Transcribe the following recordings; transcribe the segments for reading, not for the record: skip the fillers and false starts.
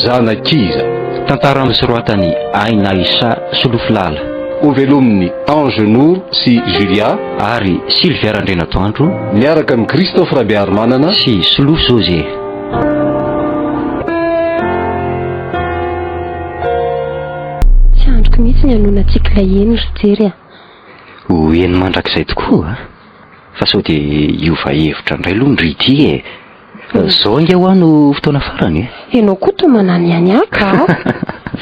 Zanakiza. Tantara misoratany Aina Isa Solofilala. Ovelominy Ange Nour sy Julia ary Sylvia Randrenatoandro miaraka amin'ny Christophe Rabiarmanana sy Solofo José. Tsy androko mihitsy ny hanonatsika ilay eny ry jery a. Ho eny mandrakizay tokoa fa sao dia iova hevitra indray aloha ndrity e. Zao inge ho ano fotoana farany e. Ianao koa toa manany any aka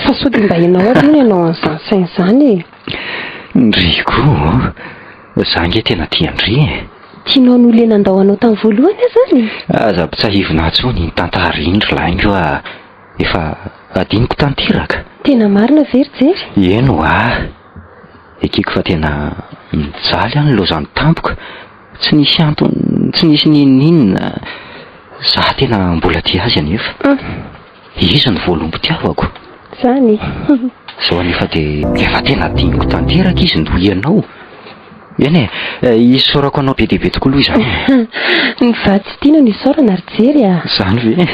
fa sao dia mba ianao aloha ianao an'izany sain'izany e. Ndry koa za nge tena tia ndry e. Tianao n'olena andahoanao tamin'ny voalohany e zany. Aza pitsahivina atsony ny tantara indry laingo a efa adiniko tanteraka. Tena marina very jery. Eno ekiko fa tena mijaly any lozany tampoka. Tsy nisy antony, tsy nisy ninina. Za tena mbola tia azy anefa. Izy ny voalom-pitiavako. Zany. Zao anefa dia efa tena diniko tanteraka izy no ianao. Eny isaorako anao be dehibe tokoa aloha izany. Ny vatsy tiana ny isaorana ry jery a. Zany ve?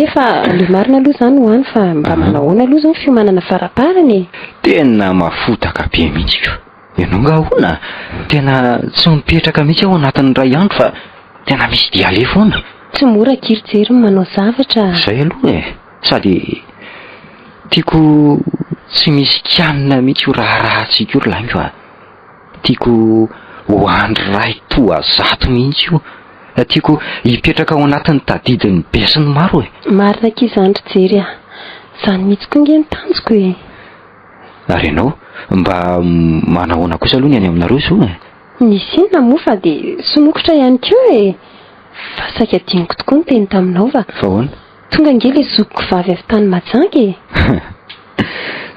Efa le marina aloha zany ho any fa mba manahoana aloha zao ny fiomanana faraparany. Tena mafotaka be mihitsy io. Ianao nga hoana tena tsy mipetraka mihitsy ao anatin'ny ray andro fa tena misy diale foana. Tsy mora kiry jery manao zavatra. Zay aloha sady tiako tsy misy kianina mihitsy io raha-rahatsika io ry laingo a. Tiako ho andry ray toa zato mihitsy io. Tiako hipetraka ao anatin'ny tadidin'ny be sy ny maro e. Marina k'izany ry jery a. Zany mihitsy koa nge ny tanjoko e. Ary ianao mba manahoana kosa aloha ny any aminareo zao e. Nisy inona moa fa dia somokotra ihany koa e. Fa saika diniko tokoa ny teny taminao va. Fa hoana? Tonga nge le zokiko vavy avy tany Majanga e.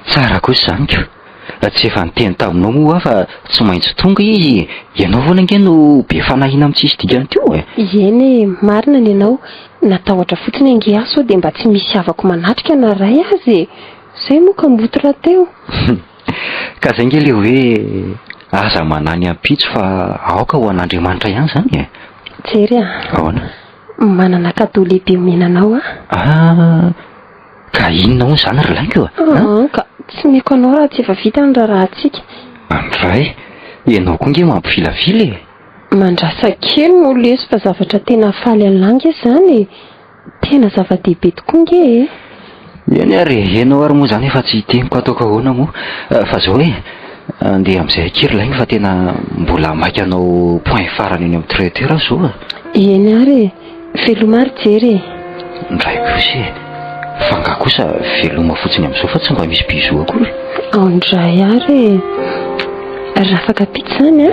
Tsara kosa zany ko. Tsy efa niteny taminao moa fa tsy maintsy tonga izy. Ianao voana nge no be fanahina amin'ny tsisy dikany teo e. Eny marina ny ianao. Natahotra fotsiny ange aso dia mba tsy misy havako manatrika na ray azy. Zay moa ka mbotora teo. Ka zay nge le hoe aza manany ampitso fa aoka ho an'Andriamanitra ihany zany e. Jery a. Ahoana? Manana kadô lehibe omenanao a. Ka inona hono zany ry laingo ka tsy meko anao raha tsy efa vita ny rahantsika. Andray ianao koa nge mampivilafila e. Mandrasa kely no leso fa zavatra tena faly alangy zany. Tena zava-dehibe tokoa nge e. Eny ary ianao ary moa zany efa tsy temiko ataoko ahoana moa. Fa zao andeha amin'izay kiry laingo fa tena mbola maika anao point farany eny amin'ny traiteur zao a. Eny ary veloma ry jery e. Ndray kosa fanga kosa veloma fotsiny amin'izao fa tsy mba misy bizo akory. Ndray ary rafaka pizza zany a.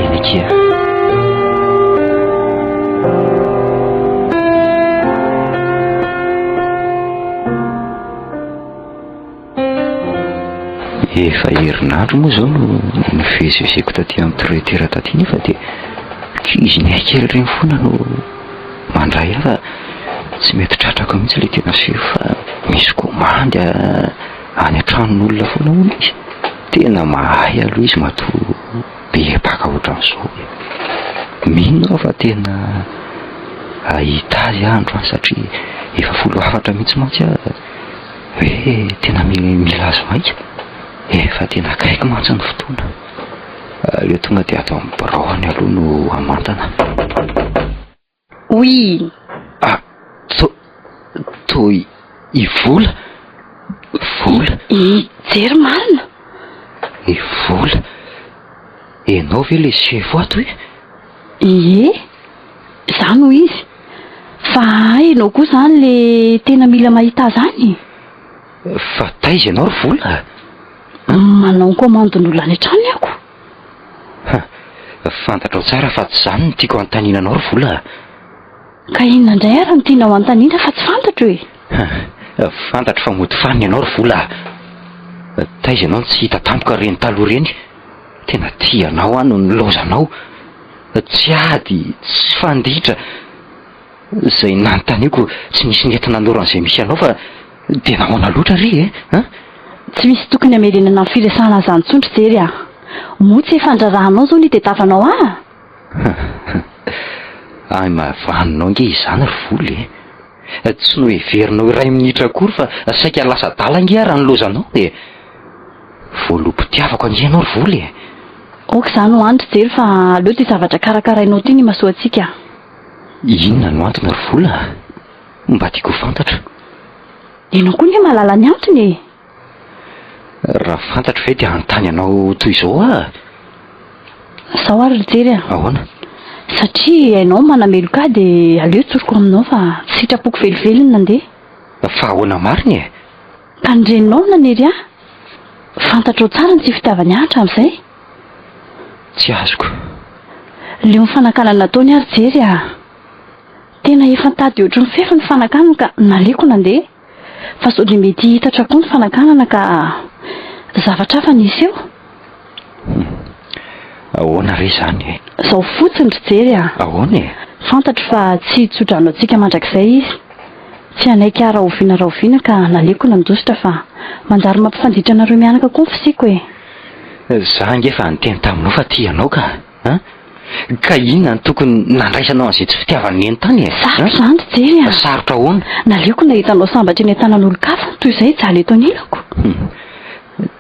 Eny akia. Efa herinandro moa zao no nivezivezeko taty amin'ny traiteur taty nefa dia kizy ny kely reny foana no mandray fa tsy mety tratrako mihitsy ilay tena seho fa misy komandy any an-tranon'olona foana hono izy. Tena mahay aloha izy matoa be baka ohatran'izao. Mino fa tena ahita azy andro any satria efa 14 mihitsy mantsy hoe tena mila azy maika. Efa tena akaiko mantsy ny fotoana. Io tonga dia atao amin'ny braony aloha no amantana. Oui. Toy ivola. Vola. Jery marina. Ivola. Enao ve le chef ato e? Zany ho izy. Fa enao koa zany le tena mila mahita zany. Fa taiza ianao ry vola? Manao komandon'olona any an-trano ako. Fantatrao tsara fa tsy zany no tiako antaninanao ry vola. Ka inona indray ary no tianao antanina fa tsy fantatro e. Fantatro fa mody faniny ianao ry vola. Taiza ianao tsy hita tampoka reny taloha reny. Tena tianao ano ny lozanao. Tsy ady, tsy fanditra. Zay nanontaniako tsy nisy nentina noran'izay misy anao fa tena ahoana loatra ry e. Tsy misy tokony hamerenana amin'ny firesahana zany tsondry jery a. Motsy efa andrarahanao zao ny tetavanao Ay mahavaninao nge izany ry vola e. Tsy no heverinao iray minitra akory fa saika lasa dalangia raha nylozanao dia voalopitiavako ange ianao ry voly e. Ok zany ho andry jery fa aleo ty zavatra karakarainao ty ny mahasoa antsika. Inona no antony ry vola? Mba tiako fantatra. Ianao koa ny mahalala ny antony e. Raha fantatro ve dia anontany anao toy izao a? Zao ary ry jery a. Ahoana? Satria ianao manameloka dia aleo tsoriko aminao fa tsy sitrapoko velively nandeha. Fa ahoana mariny e? Ka nyreninao nanery a? Fantatrao tsara ny tsy fitiavany ahatra amin'izay. Tsy azoko. Leo mifanakana nataony ary jery a. Tena efa tady ohatry ny fefy ny fanakanana ka naleko nandeha. Fa sao dia mety hitatra koa ny fanakanana ka zavatra hafa nisy eo. Ahoana re zany e? Zao fotsiny ry jery a. Ahoana e? Fantatro fa tsy hitsodranao antsika mandrakizay izy. Tsy anaiky rahoviana ka naleko nandositra fa manjary mampifanditra anareo mianaka koa ny fisiko e. Za ngefa niteny taminao fa tianao ka. Ka inona ny tokony nandraisanao an'izay tsy fitiavany eny-tany e? Sarotra zany ry jery a. Sarotra ahoana? Naleko nahitanao sambatra eny an-tanan'olon-kafa toy izay jaly eto anilako.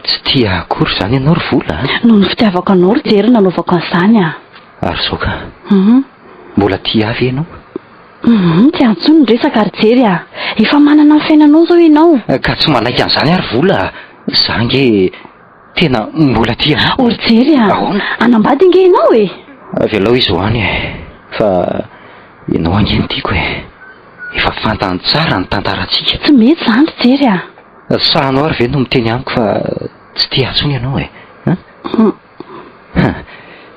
Tsy tia akory zany ianao ry vola? Noho ny fitiavako anao ry jery nanaovako an'izany a. Ary zao ka? Mbola tia avy ianao? Tsy antsony ny resaka ry jery a. Efa manana ny fiainanao zao ianao. Ka tsy manaiky an'izany ary vola. Za nge tena mbola tia anao. O ry jery a. Ahoana? Anambady nge ianao e. Avelao izy hoany e. Fa ianao ange ny tiako e. Efa fantany tsara ny tantarantsika. Tsy mety zany ry jery a. Sahanao ary ve no miteny amiko fa tsy tia antsony ianao e?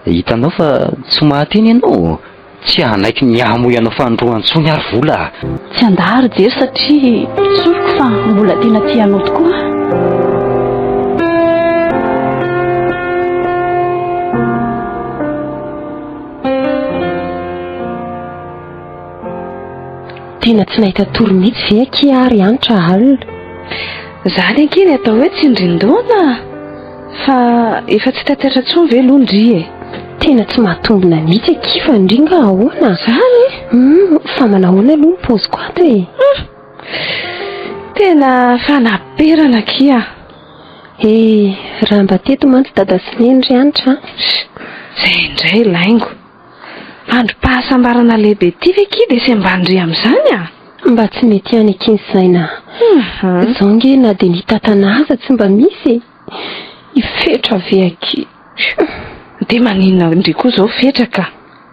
Hitanao fa tsy mahateny ianao. Tsy anaiky ny amo ianao fa androantsony ary vola. Tsy andà ry jery satria tsoriko fa mbola tena tianao tokoa. Tena tsy nahita tory mihitsy ve aky ary anitra alina. Zany ankeny atao hoe tsy ndrindoana fa efa tsy tateratra tsony ve londry e. Tena tsy mahatombona mihitsy aky fa ndringa ahoana zany fa manahoana aloha ny poziko ato e. Tena fanaperana kia. Raha mba teto mantsy dada sy nendry anitra. Zay indray laingo androm-pahasambarana lehibe ty ve ki dia sembandry amin'izany a. Mba tsy mety ihany akiny saina. Zao nge na dia nitatanaza tsy mba misy ifetra ve aky. Dia maninona indri koa zao fetraka.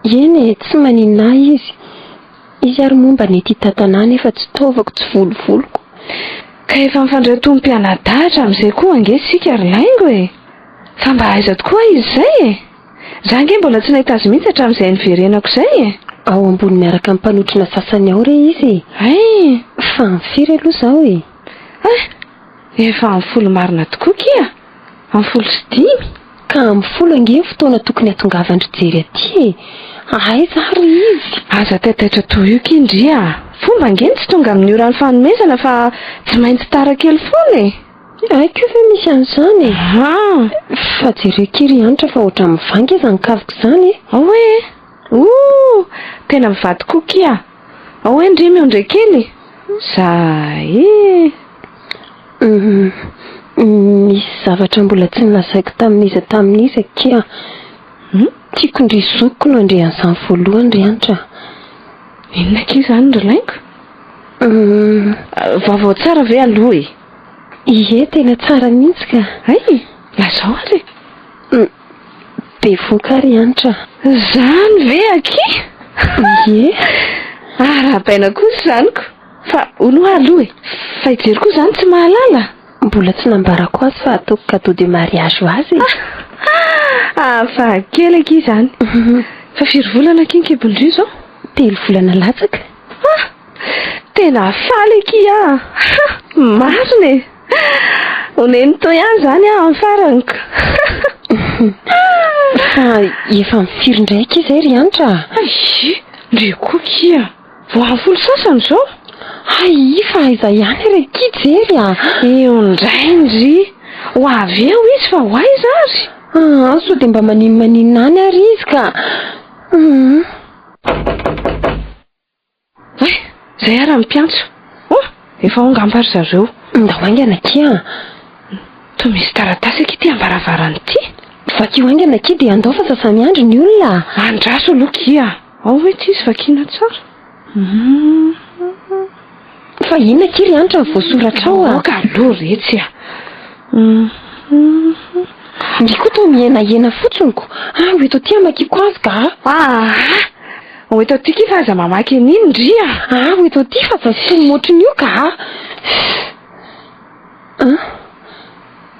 Eny e, tsy maninona izy ary momba nety hitatana nefa tsy taovako tsy volovoloko. Ka efa mifandray tomom-pianadahatra amin'izay koa ange sika ry laingo e. Fa mba aiza tokoa izy zay e. Za nge mbola tsy nahita azy mihitsy hatramin'izay niverenako zay e. Ao ambony miaraka mimpanotrina sasany ao re izy. Fa mifiry aloha zao e. Efa amin'ny folo marina tokoa kia. Amin'ny folo sy 5. Ka amin'ny folo ange fotoana tokony hatongavandry jery aty e. Aiza ary izy. Aza taitaitra toy io kindria. Fomba nge tsy tonga amin'ny oran'ny fanomezana fa tsy maintsy tara kely foana e. Aiko ve misy an'izany e. Fa jereo kiry anitra fa ohatran'ny mivanga izy ankaviko izany e. Oe. Tena mivady koa kia. Hoe ndry miondray kely. Zay. Misy zavatra mbola tsy nolazaiko tamin'izy akia. Tiako ndry zokiko no andre an'izany voalohany ry anitra. Inona ki zany ry laingo? Vaovao tsara ve aloha e? Ie, tena tsara mihitsy ka. Lazao ary. Be voka ry anitra. Zany ve aky? Ie. Rahabaina kosa zaniko. Fa oloha aloha e. Fa ijery koa zany tsy mahalala. Mbola tsy nambarako azy fa ataoko cadeau de mariage ho azy. Fa kely aky zany. Fa firy volana aky ny kibondry zao? 3 volana latsaka. Tena faly aky marina e. Oneny to ihany zany amin'ny faraniko. Fa efa mifiry ndraiky izay ry anitra. Ndry koa kia. Vao amin'ny folo sasany zao. Fa aiza ihany re ki jery a. Eo indray ndry. Ho avy eo izy fa ho aiza ary. So dia mba maninona any ary izy ka. zay ara mpiantso efa ongambary zareo nda hoaingana kia to misy taratasy aky ambaravarany ity vakio haingana ki dia andao fa sasany andro ny olona andraso aloha kia ao hoe tsy izy vakina tsara fa inona kiry anitra ny voasoratra ao ka aloha retsy ndiko to mienahena fotsiny ko oeto tia makiko azy ka oeto ty ki fa aza mamaky an'iny ndria oeto ty fa zasitony motriny io ka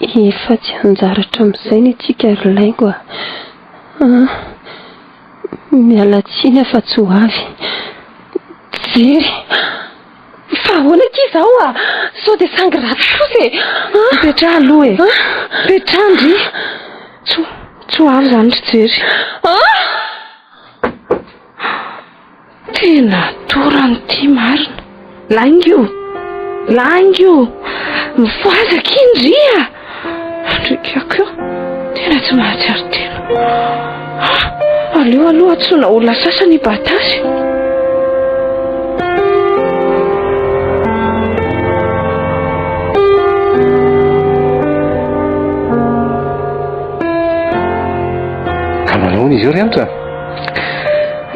efa tsy anjaratra amin'izay ny atsika rylaingo mialatsiny afa tsy ho avy jery fa ahoana ty zao sao de sangy raty kosa petra aloha e petrandry tsy ho avy zany ry jery tena torany ty marina laingio mivoazaka indria andrikako io tena tsy mahatsiary tena aleo aloha atsona olona sasany batasy ka manahony izy eo ry anitra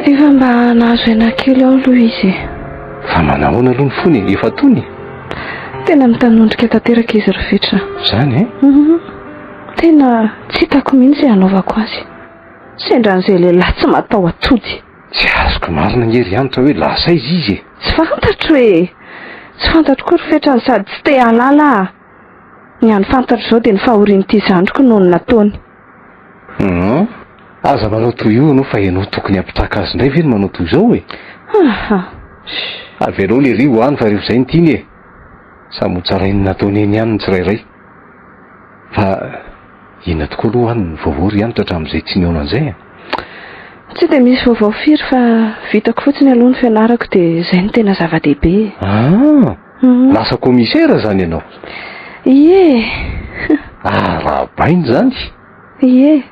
efa mba nahazo anakely ao aloha izy fa manahona aloha ny fony efa tony tena mitanondrika tanteraka izy rifetra zany tena tsy hitako mihitsy anaovako azy sendran'izay lehilahy tsy matao atody tsy azoko marina ngery anitra hoe lasa izy tsy fantatro koa rifetra ny sady tsy te halala ny any fantatro zao dia ny fahorian'ity zandroko noho ny nataony aza manao toy io no fa ianao tokony ampitraka azy indray ve ny manao toy izao e avy anao le ry ho any fa rehefa izay nytiny e samy hotsarainy nataony eny ihany ny tsirairay fa inona tokoa aloha any ny vaovao ry anitra hatramin'izay tsy niaona an'izay tsy dia misy vaovao firy fa vitako fotsiny aloha ny fianarako dia izay no tena zava-dehibe lasa commissaire zany ianao ie rahabainy zany ie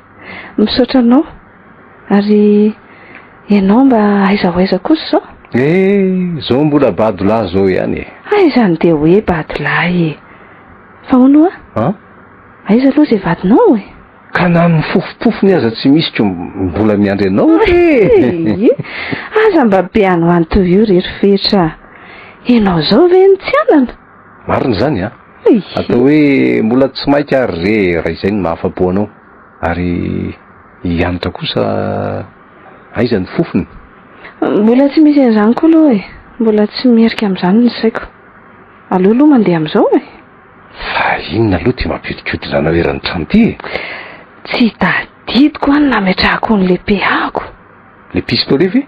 misaotra anao ary ianao mba aiza ho aiza kosa zao zao mbola badolahy zao ihany aizany dia hoe badolahy fa ono aiza aloha zay vadinao ka na ny fofopofony aza tsy misy ko mbola miandry anao aza mba be ano antoy io rery fetra ianao zao ve ny tsy anana marina zany atao hoe mbola tsy mainky ary re raha izay ny mahafapo anao ary hianatra kosa aiza ny fofony mbola tsy misy an'izany koa aloha mbola tsy mierika amin'izany ny saiko aloha mandeha amin'izao fa inona aloha ty mampiotikodina naverany trano ty tsy tadidiko any nametrahako ny le pehako le pistolet ve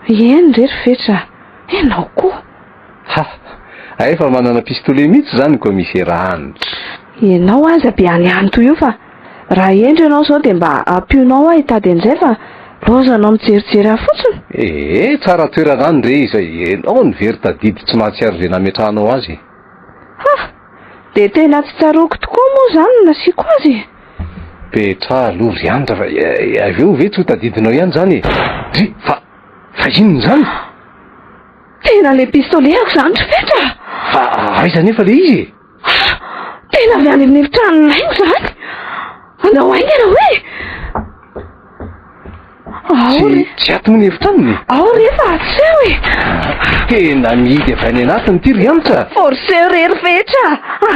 eny rery fetra ianao koa efa manana pistolet mihitsy zany commissaire any ianao aza be any anto io fa raha endry ianao zao dia mba ampionao hitady an'izay fa lozanao mijerijery fotsiny tsara toerana any re izay enao ny very tadidy tsy mahatsiary ve nametrahanao azy dia tena tsy tsaroko tokoa moa zany no nasiako azy petra aloha ry anitra fa avy eo ve tsy ho tadidinao ihany zany ry fa inona zany tena le pistolet-ako zany rifetra fa aiza nefa le izy tena avy any amin'ny efitrano laingo zany andao aingana hoe tsy atony efitranony ao rehefa atseho tena mihidy avy any anatiny ty ry anitra forceo rery fetra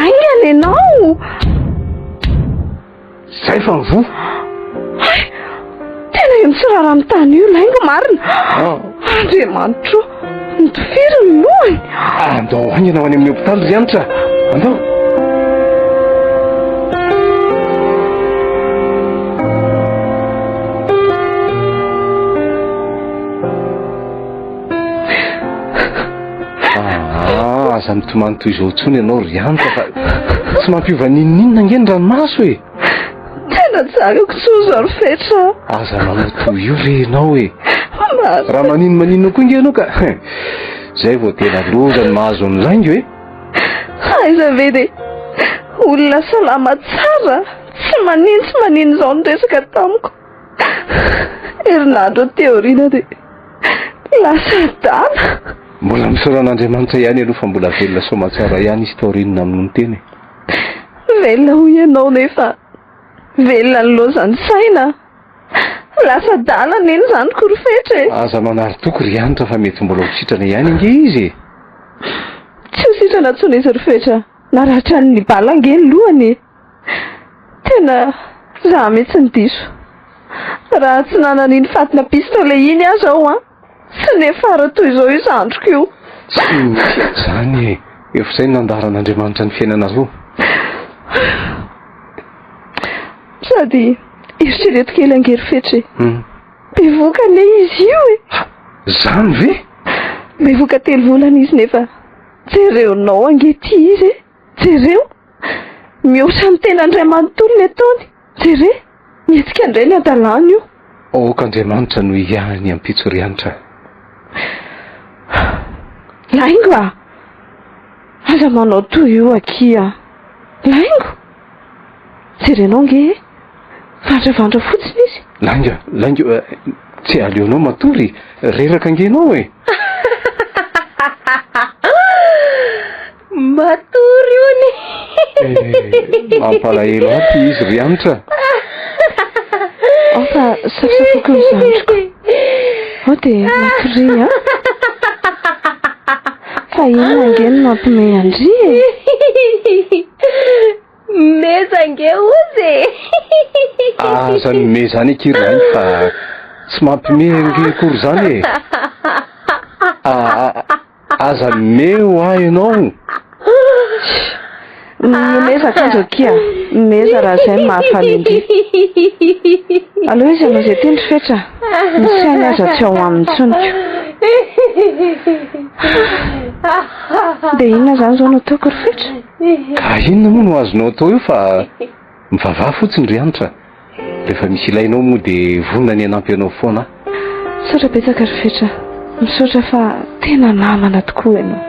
aingana ianao zay fa mivo tena io mitsirara amin'ny tany io laingo marina andriamanitro nitofiry ny lohany andao aingana ho any amin'ny hopitaly ry anitra andao aza mitomany toy izao tsony ianao ry anitra fa tsy mampiova ninninona nge ny ranomaso tena tsarako tsoza ry fetra aza manao toy io re ianao raha maninona koa inge ianao ka zay vao tena loza ny mahazo any laingo aiza ve de olona salama tsara tsy manino izao ny resaka tamiko herinandro teoriana dia lasa dana Mbola misoran'Andriamanitra ihany aloha fa mbola velona soamantsara ihany historiana amin'ny teny. Velona ho ianao nefa velona ny lozany saina. Lasa dalana eny zany korofetra. Aza manary toko ry anitra fa mety mbola ho sitrana ihany nge izy. Tsy ho sitrana tsony izy rofetra. Naratra ny balange ny lohany. Tena za mihitsy ny diso. Raha tsy nanan'iny fatina pistolet iny aza aho sy nefara toy izao izandroko io. Tsy misy zany efa izay nandaran'Andriamanitra ny fiainana roa. Sady eritrereto kely angerifetra. Bevoka le izy io Zany ve? Bevoka 3 volana izy nefa jereonao angety izy. Jereo mihoatra ny ten'Andriamanitolo ny ataony. Jere mihetsika indray ny adalany io. Ok'Andriamanitra no ihany ampitso ry anitra. Laingo aza manao toy io akia. Laingo jerenao nge vandravandra fotsiny izy. Laingo tsy aleonao matory reraka angenao Matory ony. Mampalahelo aty izy ry anitra. Fa safosafoko ny zandriko. De matory fa ino angeny mampime andry Mezange ozy. Aza nome zany kiry zany fa tsy mampime nge kory zany Aza me ho ahy ianao. Mezaka anjo kia. Meza raha zay mahafaly indri. Aloha izy anao zay teny rofetra. Misy any aza tsy ao aminy tsoniko. De inona zany zao no ataoko rofetra? Ka inona moa no azonao atao io fa mivavaha fotsiny ry anitra. Rehefa misy ilainao moa de vonona ny anampy anao foana. Misaotra betsaka rofetra. Misaotra fa tena namana tokoa ianao.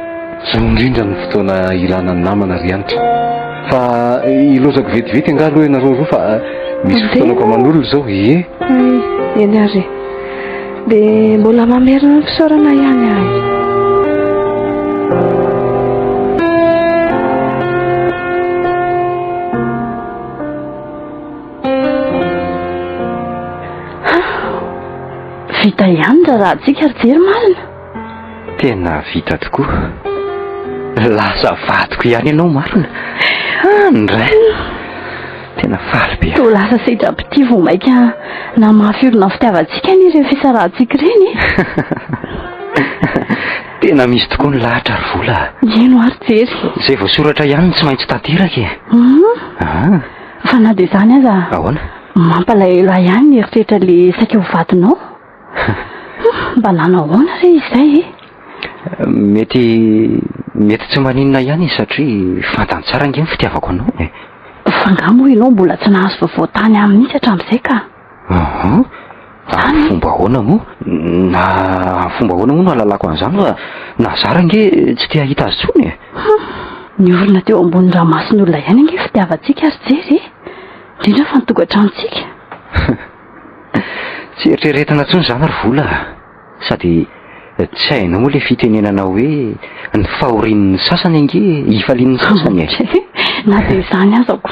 Tsy indrindra ny fotoana ilana ny namana ry anitra. Fa ilozako vetivety anga aloha ianareo roa fa misy fotoanako aman'olona zao. Eny ary. De mbola mamerina ny fisaorana ihany ahy. Vita ihany raha tsika rijery marina. Tena vita tokoa. Lasa vadiko ihany ianao marina. Ndray tena faly be. To lasa sitrapity vo maika namafirona fitiavantsika ny ireo fisarahantsika reny. Tena misy tokoa ny lahatra ary vola. Ino ary jery. Zay voasoratra ihany tsy maintsy tanteraka. Fa na de zany aza. Ahoana? Mampalahelo ahy ihany ny eritreritra le saika ho vadinao. Mba nanao ahoana re izay? Mety tsy maninona ihany izy satria fantany tsara nge ny fitiavako anao. Fangamo ianao mbola tsy nahazo vavoatany amin'isy hatramin'izay ka. Fomba ahoana moa? Na fomba ahoana moa no alalako an'izany fa na zara nge tsy te hahita azy tsony. Ny olona teo ambony ranomason'olona ihany nge fitiavantsika ary jery. Indrindra fa nytokantranontsika. Tsy eritreretina tsony zany ary vola. Sady tsy hainao moa le fitenenana hoe ny fahorian'ny sasany ange hifalian'ny sasany. Na de izany azako.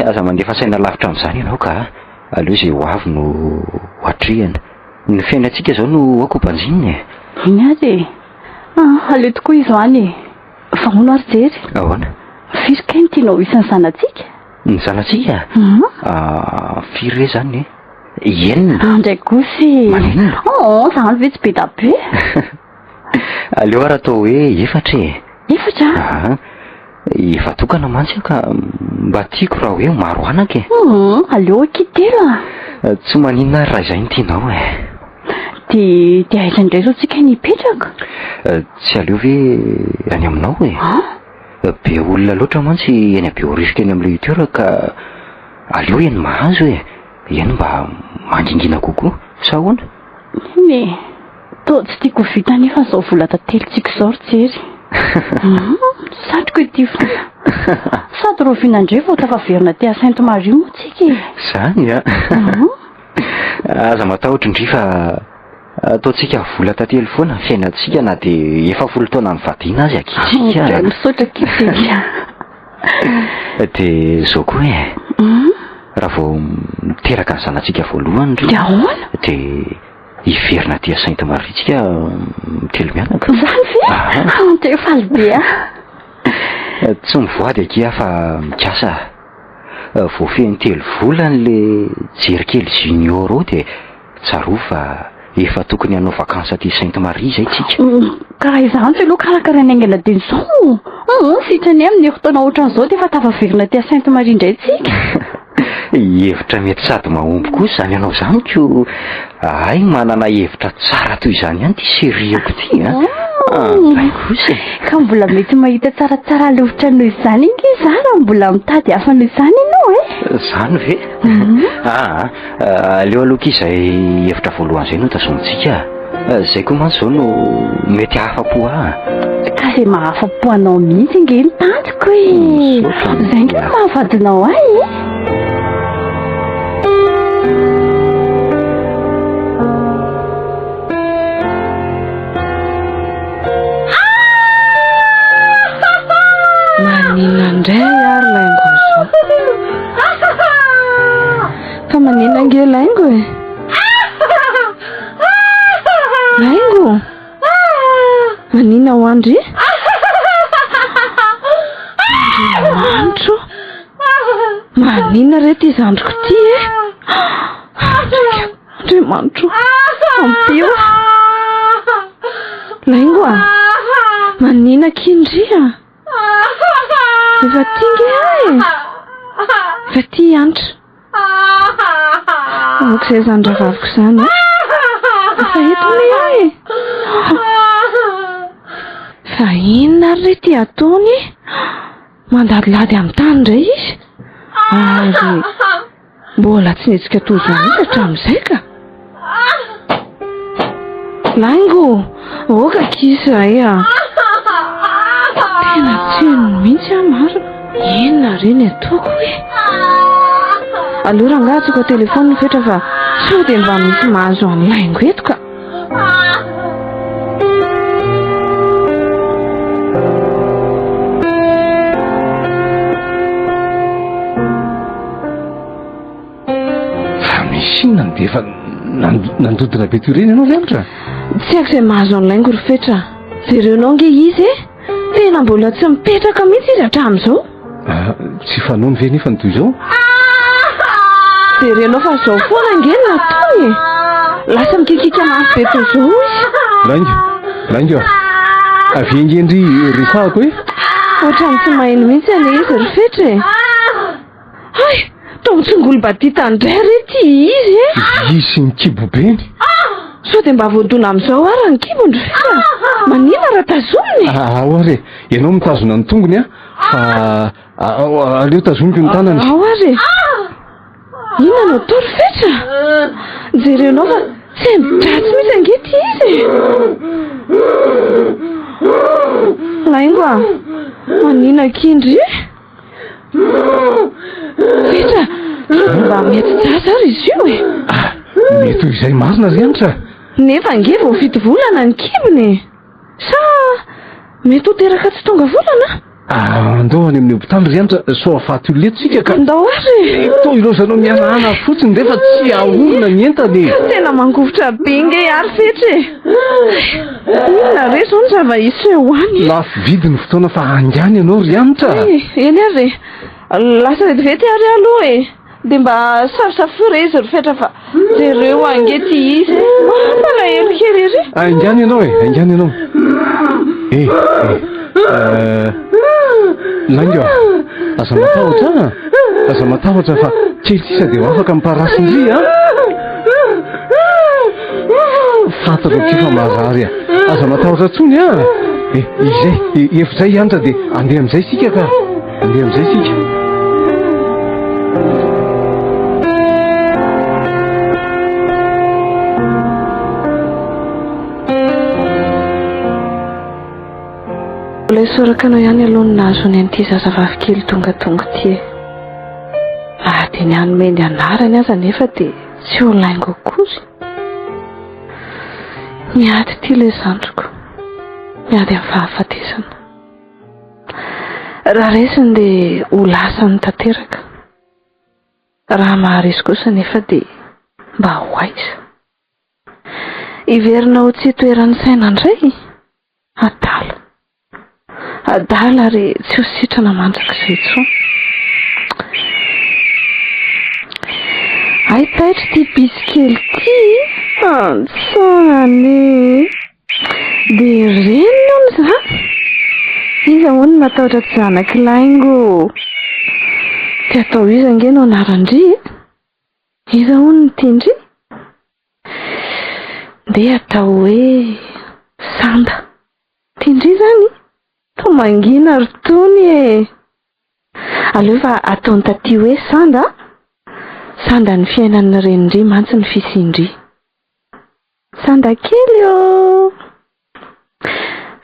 Aza mandefa saina lavitra amin'izany ianao ka. Aleo izay ho avy no hatrehana. Ny fiainantsika zao no akopanjininy. Iny azy aleo tokoa izany. Fa hono ary jery. Ahoana? Firy kay tianao isan'ny zanatsika? Ny zanatsika? Firy re zany enina. Andray kosy. Maninona? Zany ve tsy be da be. Aleo ary atao hoe efatra. Efatra? Efa tokana mantsy ka mba tiako raha hoe maro anaka. Aleo akitelo. Tsy maninona raha izay ny tianao. De aiza indray zao tsika nipetraka? Tsy aleo ve any aminao be olona loatra mantsy eny Beoririka eny amin'ilay toerana ka aleo eny mahazo eny mba mangingina kokoa sa ahoana? To tsy tiako vita nefa zao vola tatelontsika zao jery. Satroko ity foana. Sady rovinandray vao tafaverina ty a Sainte Marie moa tsika. Zany Aza matahotra indri fa ataontsika vola tantely foana fiainantsika na dia 10 taona nyvadiana azy akitsika misaotra kitsika dia zao koa raha vao miteraka ny zanatsika voalohany dia ahoana dia hiverina tia Sainte Marie tsika mitelo mianaka zany ve teo falibea tsy mivoady akia fa mikasa vao feny 3 volany le jerikely junior ao dia tsaro fa efa tokony hanao vakansa ty Sainte Marie zay tsika karaha izany tsy aloha karakara ny aingana dia izao sitrany amin'ny fotoana ohatran'izao dia efa tavaverina tia Sainte Marie indray tsika hevitra mety sady mahomby kosa zany ianao zany ko ay manana hevitra tsara toy izany ihany ty seriako ty ay kosa ka mbola mety mahita tsaratsara alofotra noho izany ingy izany raha mbola mitady hafa noho izany ianao zany ve aleo aloha izay hevitra voalohany zay no tazomitsika zay koa mantsy zao no mety hahafa-po ka zay mahafa-po anao mihitsy nge mitantiko zay nge mahavadinao ay manina indray ary laingo zao ka manina nge laingo laingo manina ho andry andro manina re ty zandriko ty andriamanitro ampio laingo manina kindria efa tingy efa ty antra ok'izay zandravaviko zany efa etony fa inona re ty ataony mandadilady amin'ny tany indray izy ary mbola tsy netsika tozany izy hatramin'izay ka laingo oka kizay tena tseno mihitsy maro inona reny ataoko aleo rangatsiko telefony nifetra fa sao dia mba misy mahazo amin'ny laingo eto ka fa misy inona dia efa nandodina be toy ireny ianao rehetra tsy haiko izay mahazo amin'ny laingo rofetra zerenao nge izy tena mbola tsy mipetraka mihitsy izy hatramin'izao tsy fanony ve nefa ny toy izao zerenao fa zao foana ngeny nataony lasa mikikika mafy be toy izao izy laingo avengendry refahako ohatrany tsy maheno mihitsy ale izy rofetra ay tombotsingolo badita ndray re ty izy izy mikibobeny sao dia mba voadona amin'izao ary ny kibony rofetra manina raha tazominy ao ary ianao mitazona ny tongony fa aleo tazomiko ny tanany ao ary inona no atao rofetra jerenao fa tsy midratsy misy angety izy laingo manina kindry fetra mba mety tsasa ary izy io mety izay marina ry anitra nefa nge vao fito volana ny kibony sa mety ho teraka tsy tonga volana andao any amin'ny hopitaly ry anitra so afahatoletsika ka ndao ary to ilozanao mianahana fotsiny rehefa tsy ahorona ny entany tena mangovotra be nge ary fetra inona re zao ny zava isy hoany lafo vidy ny fotoana fa angany ianao ry anitra eny ary lasa vetivety ary aloha dia mba sarosafo re izy rofetra fa jereo angety izy mala helikery ery angany ianao angany ianao laingo aza matahotra fa kely sisa dia ho afaka miparasindry fatako ty fa marary aza matahotra tsony izay efizay anitra dia andeha amin'izay sika ka andeha amin'izay sika ilay sorakanao ihany aloha ny nahazony an'ity zazavavy kely tongatonga ty dia ny hanome ny anarany aza nefa dia tsy ho laingo kozy miady ty ilay zandriko, miady amin'ny fahafatesana. Raha resiny dia ho lasany tanteraka. Raha maharesy kosa nefa dia mba ho aiza. Iverina ho tsy toeran'ny saina indray, adala. Adala ary tsy ho sitrana mandrakizay intsony. Ay taitra ty bisikely ty, antsony. Dia renona izany. Iza hono natahotra tsy zanaky laingo. Ty atao iza nge no anarandry. Iza hono ny tindry. Dia atao hoe Sanda. Tindry zany. To mangina rotony e. Aleo fa ataony taty hoe Sanda. Sanda ny fiainan'ny renindry mantsy ny fisindry. Sanda kely o.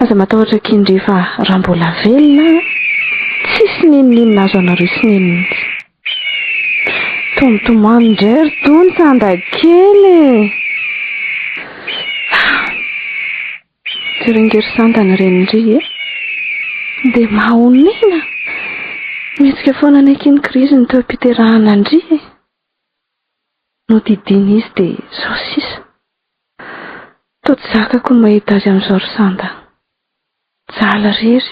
Aza matahotra kindry fa raha mbola velona, tsisy ninona azo anareo sineniny. Tomtomany indray rotony Sanda kely. Jerengery Sanda ny renindry e. Dia mahonena. Mihetsika foana ny akiny kriziny teo am-piterahana andry e. No didiny izy dia zao sisa. To tsy zakako ny mahita azy amin'izao ry Sanda. Jala rery.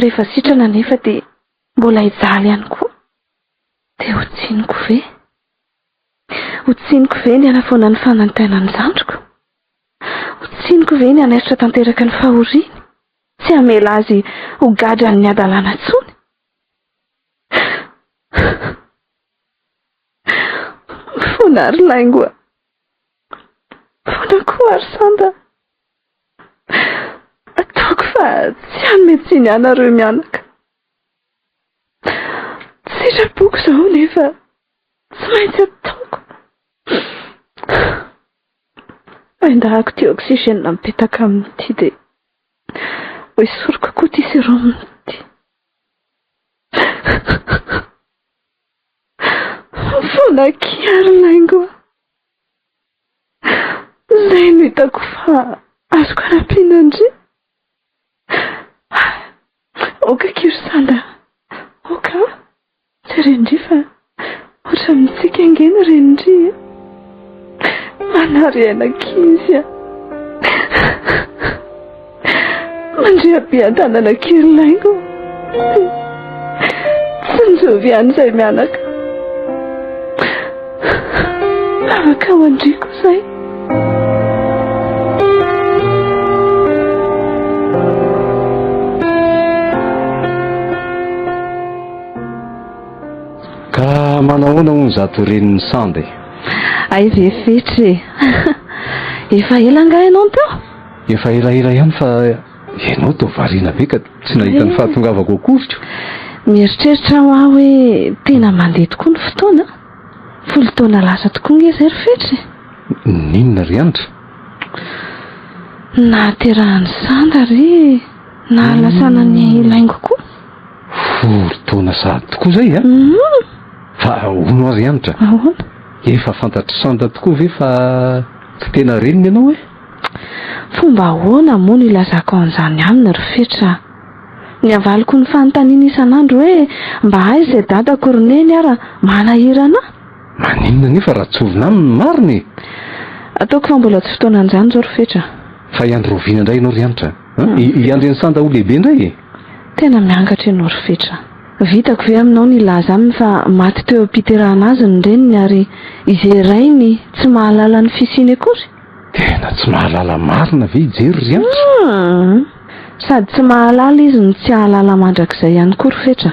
Rehefa sitrana nefa dia mbola hijaly ihany koa. Dia ho tsiniko ve? Ho tsiniko ve ny hanafoana ny fanantenany zandriko? Ho tsiniko ve ny haneritra tanteraka ny fahoriany? Tsy hamela azy ho gadra ny adalana tsony? Fona ry laingoa. Fona koa ry Sanda. Ataoko fa tsy hanome tsiny anareo mianaka. Sitrapoko izao nefa tsy maintsy ataoko. Endahako ty oxygène mipetaka amin'ity dia ho esoriko koa ty sérum ty. Fona kiary laingoa. Zay no hitako fa azoko arapina ndry. Oka kiry Sanda. Oka. Tsy rendry fa ohatra mitsika angena rendry. Manary aina kizy. Mandrea be an-tanana kiry laingo. Tsy nizovy ihany izay mianaka. Afaka ho andriko izay. Ka manahoana hono zato reniny Sanda? Ay ve fetre. Efa ela nga ianao tao? Efa elaela ihany fa ianao to variana be ka tsy nahita ny fahatongavako akoritro. Mieritreritra ho aho hoe tena mandeha tokoa ny fotoana. Folo taona lasa tokoa nge zay ry fetre. Ninona ry anitra? Nahaterahan'ny Sanda ry. Nahalasana ny laingo koa. Folo taona sahady tokoa zay a? Fa hono ary anitra. Ahoana? Efa fantatry Sanda tokoa ve fa tsy tena reniny ianao e? Fomba ahoana moa no ilazako an'izany aminy ry fetra. Ny avaliko ny fanontaniana isan'andro hoe mba aiza izay dadako ry neny ara manahirana. Maninona nefa raha tsovina aminy mariny? Ataoko fa mbola tsy fotoana an'izany zao ry fetra. Fa iandroviana indray ianao ry anitra. Iandreny Sanda ho lehibe indray e? Tena miangatra ianao ry fetra. Vitako ve aminao ny laza aminy fa maty teo am-piterahana azy ny reniny ary izay rainy tsy mahalala ny fisiny akory. Tena tsy mahalala marina ve ijery ry anitra? Sady tsy mahalala izy ny tsy hahalala mandrakizay ihany koa ry fetra.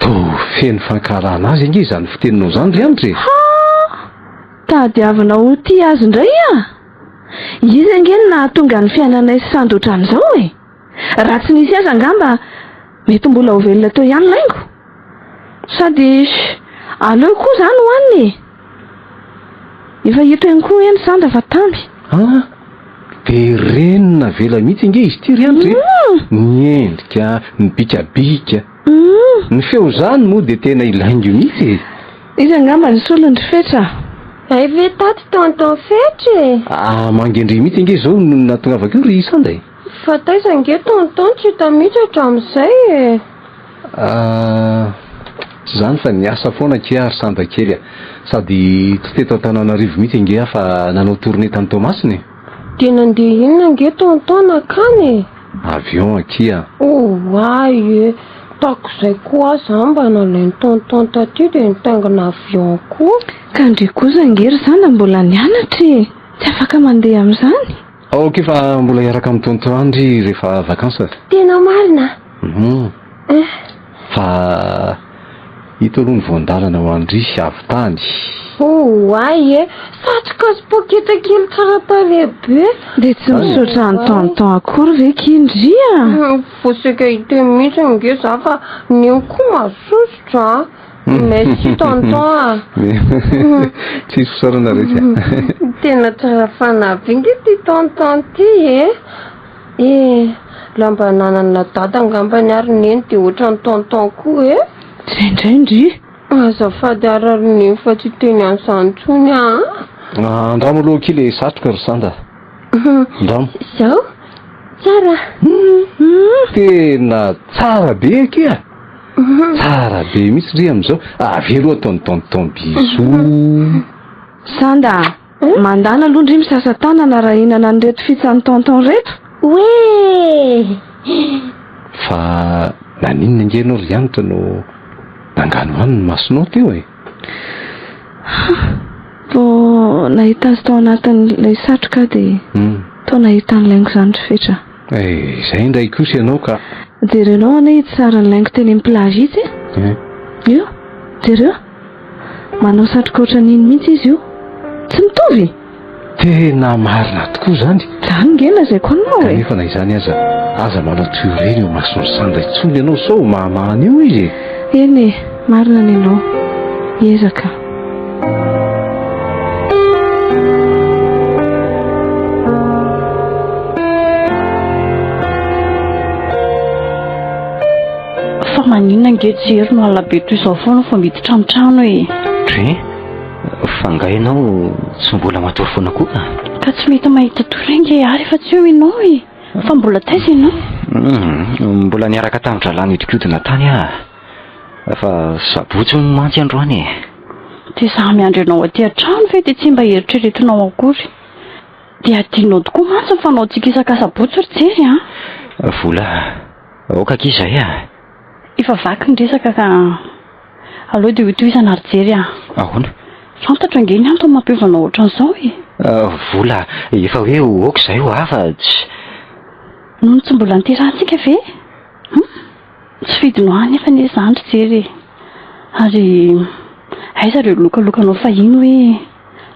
To feno fankarana azy ange izany fiteninao izany ry anitra e? Tadiavina ho ty azy indray a. Izy ange no nahatonga ny fiainanay sy Sanda ohatran'izao e. Raha tsy nisy azy angamba mety mbola ho velona teo ihany laingo. Sady aleo koa izany ho aniny e. Efa hito ihany koa eny Sanda fa tamy. Dia renina vela mihitsy nge izy ty ry anitra e? Miendrika, mibikabika. Mm. Ny feo zany moa dia tena ilaingo mihitsy e. Izy angamba ny solony ry fetra. Ay ve tato tonton Fetra mangendry mihitsy ange zao no natongavako io ry Sanday. fa taiza nge tonton tsy hita mihitsy hatramin'izay e. Tsy zany fa niasa foana ke ary Sanda kely sady tsy teto Antananarivo mihitsy ange fa nanao tournée tany Tomasiny. Dia nandeha inona nge tonton nakany? Avion akia. Ay e, tako izay koa aza mba nalainy tonton taty dia nitaingina avion koa. Ka ndry kosa ngery zany mbola nianatra tsy afaka mandeha amin'izany. Ok fa mbola hiaraka amin'ny tonton andry rehefa vakansa. Tena marina? Fa hita aloha ny voandalana ho andry sy avy tany. Ay e, satroka sy poketra kely tsara tarehibe. Dia tsy misaotra ny tonton akory ve kindria? Voaseka hita mihitsy nge za fa nio koa masosotra. Merci tonton. Tsy fisaorana rehetra. Tena tsara fanahy nge ty tonton ty e. Lamba nanana dada angambany ary neny dia ohatran'ny tonton koa e. Indray ndry. Azafady ary neny fa tsy teny an'izany tsony Andramo aloha kely le satroka ry Sanda. Andramo. Zao? Tsara. Tena tsara be akia. Tsara be mihitsy ry amin'izao. Avy aloha ataony tonton bisou. Sanda, mandana aloha ndry misasa tanana raha hinana an'ireto fitsany tonton reto. Wee! Fa naninona nge ianao ry anitra no nangano any ny masonao teo e? Vao nahita azy tao anatin'ilay satroka dia tao nahita ny laingo izany ry Fetra. Izay indray kosa ianao ka. Jerenao anie tsara ny laingo teny amin'ny plage izy e? Io, jereo manao satroka ohatran'iny mihitsy izy io. Tsy mitovy? Tena marina tokoa zany. Zany ngena zay koa anao e. Kanefa na izany aza manao toureny eo mason'ny Sanda intsony ianao sao mahamahany io izy. Eny e, marina ny ianao. Ezaka. Fa maninona nge jery no alabe toy izao foana fa miditra amin'ny trano e. Dre, fa nga ianao tsy mbola matory foana koa. Ka tsy mety mahita torenge ary efa tsy eo ianao e. Fa mbola taiza ianao? Mbola niaraka tamin'ny dralany hodikodina tany fa sabotsy mantsy androany. Dia za miandry ianao aty an-trano ve dia tsy mba eritreretinao akory? Dia adinao tokoa mantsy ny fanaontsika isaka-sabotsy ry jery Vola, aoka k'izay efa vaky ny resaka ka aloha dia hotohizana ry jery Ahoana? Fantatra nge ny antony mampiovana ohatran'izao e. Vola, efa hoe oka izay ho hafa tsy... Nono tsy mbola niterahantsika ve? Tsy vidinao any efa ny izany ry jery. Ary aiza ireo lokalokanao fahiny hoe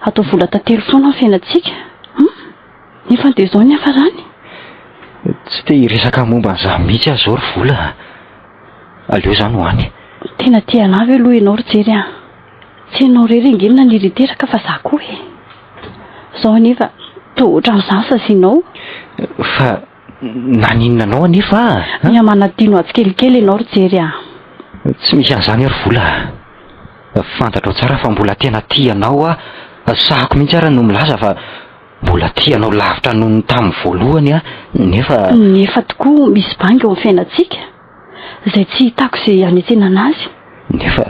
atao vola tantely foana ny fiainantsika. Nefa dia izao ny hafarany. Tsy te hiresaka momba an'izany mihitsy aho izao ry Vola. Aleo izany ho any. Tena tia anavy aloha ianao ry jery tsy ianao rery ingelina ny riteraka fa za koa e. Izao anefa toa ohatran'izany sazianao. Fa naninona anao anefa Mihamanadino azy kelikely ianao ry jery Tsy misy an'izany ry Vola. Fantatrao tsara fa mbola tena tianao sahako mihitsy ara no milaza fa mbola tianao lavitra noho ny tamin'ny voalohany nefa tokoa misy bangy eo amin'ny fiainantsika izay tsy hitako izay hanetsena anazy. Nefa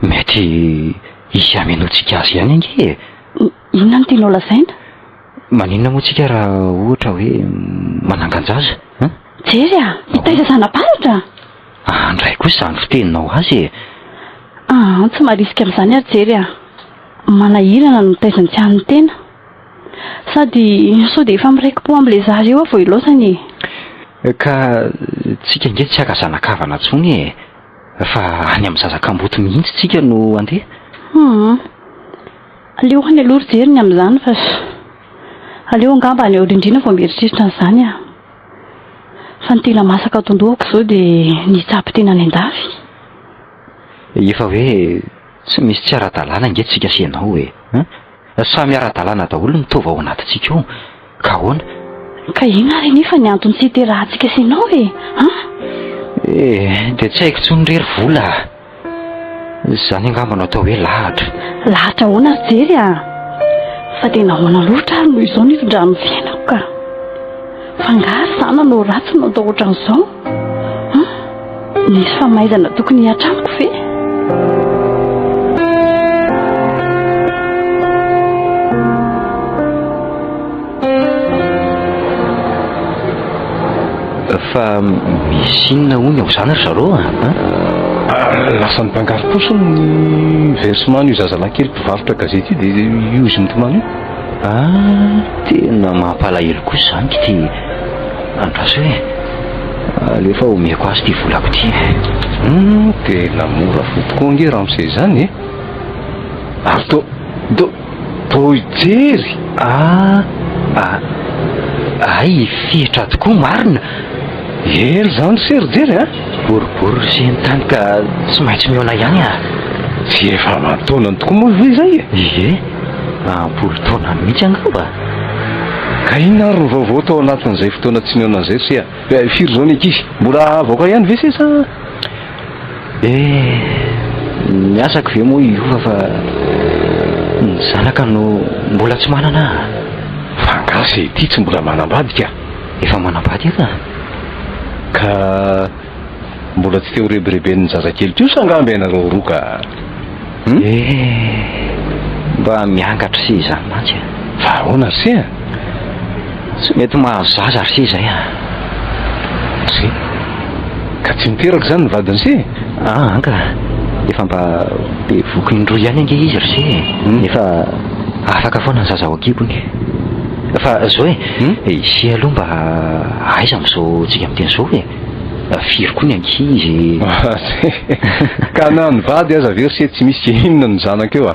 mety hisy hamenoantsika azy ihany ange. Inona no tianao lazaina? Maninona moa tsika raha ohatra hoe manangan-jaza? Jery hitaiza zanam-paritra? Andray kosa izany fiteninao azy tsy marisika amin'izany ary jery manahirana no taizany tsy han'ny tena sady sao dia efa miraiki-po amin'ilay zaza eo vao ilaosany ka tsika nge tsy aka zanakavana intsony fa any amin'ny zazakamboty mihitsy tsika no andeha. Aleo any aloha ry jery ny amin'izany fa aleo angamba any aorindrina vao mieritreritra an'izany fa ny tena masaka atondohako izao dia nitsapy tena any an-dafy. Efa hoe tsy misy tsy ara-dalàna nge tsika sy ianao samy ara-dalàna daholo nitaova ao anatintsika io ka ahoana? Ka ina ary nefa ny antony tsy hiterahantsika sy ianao dia tsy haiko intsony rery Vola. Zany angambana atao hoe lahatra hoana ry jery fa tena hoana loatra ary noho izao nifindrany fiainako ka fa ngary sana no ratsy no atao ohatran'izao nisy famaizana tokony hiatramiko ve fa misy inona hono ao zany ry zareo lasa ny mpangary posiny ny versement io zazalahy kely mpivarotra gazety io dia io izy mitomany io tena mampalahelo kosa zany ty andraso hoe alefa omeko azy ty volako ty tena mora fotokoa nge raha misy zany ary to ijery ay fihitra tokoa marina ely zany serijery boribory sy ny tany ka tsy maintsy miona ihany tsy efa mantaonany tokoa moa ve zay ampolo taona mihitsy angamba ka inona ary ny vaovao tao anatin'izay fotoana tsy niona an'izay sia firy zao ny ankizy mbola vaoka ihany ve se sa miasako ve moa iova fa ny zanaka no mbola tsy manana fa ngasy ty tsy mbola manambady ka efa manambady eka ka mbola tsy teo rebireben'ny zazakely tio sangamby ianareo roa ka mba miangatra sy izany mantsy fa ahoana ry se tsy mety mahazo zaza ry se zay sy ka tsy miteraka zany ny vadiny se anka efa mba be voky indroa ihany ange izy ry se efa afaka foana ny zaza ao akibony fa zao isi aloha mba aiza am'izao tsika miteny zao firy koa ny ankizy ka na ny vady aza very se tsy misy inona ny zanaka eo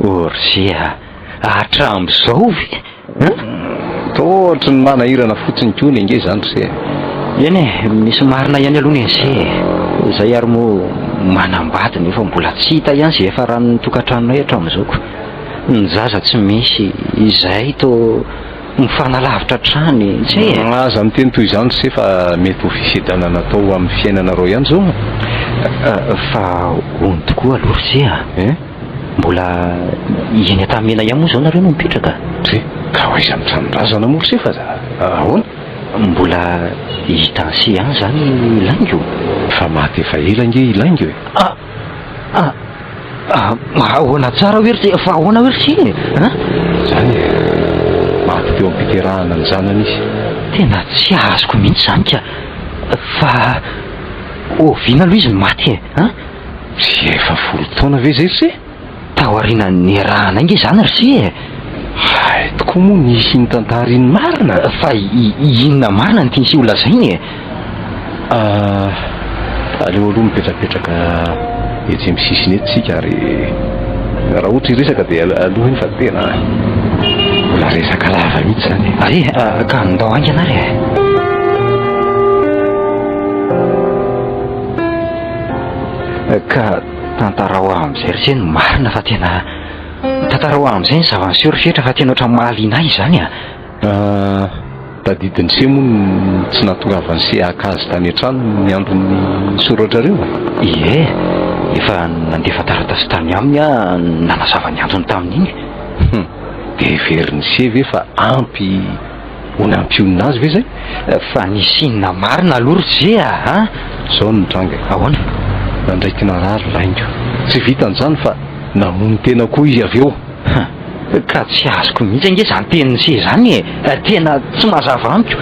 ory se hatram'izao ve tohatry ny manahirana fotsiny ko ny ange zany ry se eny misy marina ihany aloha ny anse zay ary moa manambady nefa mbola tsy hita ihany zay efa ranony tokantranonay hatram'izao ko ny zaza tsy misy izay to mifanalavitra trany tsy aza miteny toy izany se fa mety ho fisedanana atao amin'ny fiainanareo ihany zao fa ony tokoa aloha ry se mbola eny atamena ihany moa zao nareo no mipetraka sy ka ho iza mitranondrazana moa ry se fa ahoana mbola hitanse ihany zany ilaingo fa maty efa ela nge ilaingo ahoana tsara hoe ry fa ahoana hoe ry se zany maty teo ampiterahana ny zanany izy tena tsy azoko mihitsy zany ka fa ovina aloha izy maty tsy efa folo taona ve zay ry se taoriana ny rahana inge zany ry se ay tokoa moa nisy ny tantara iny marina fa inona marina ny tiany sy olazainy aleo aloha mipetrapetraka etsy amin'ny sisiny eto tsika ary raha ohatra iresaka dia aloha iny fa tena mbola resaka lava mihitsy zany ka ndao angy anary ka tantara ho amin'izay ry se ny marina fa tena tantara ho amin'izay ny zava-niseho ry fetra fa tena oatra mahaliana izy zany tadidiny se moa tsy nahatongavany se akazy tany an-trano ny andron'ny soratra reo efa nandefa taratasy tany aminy nanazava ny androny tamin'iny dia veriny se ve fa ampy onampionina azy ve zay fa nisinina marina aloha ry se zao ny dranga ahoana nandraiky narary laingo tsy vitan'izany fa namony tena koa izy avy eo ka tsy azoko mihitsy ange zany teniny se zany tena tsy mazava amiko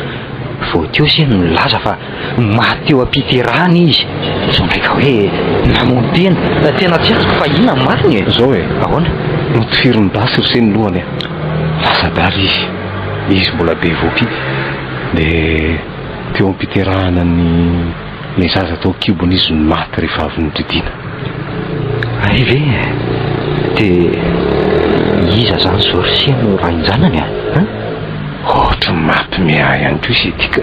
vo teo se nylaza fa maty teo ampiterahany izy zao ndraika hoe namony tena tsy azoko fa inona mariny zao ahoana notifiriny basy ry se ny lohany lasa dary izy mbola be voky dia teo ampiterahana ny zaza tao kibony izy ny maty rehefa avy nodidina ay ve dia iza zany zao ry se no raha injanany ohatra mampimeah ihany ko izy etika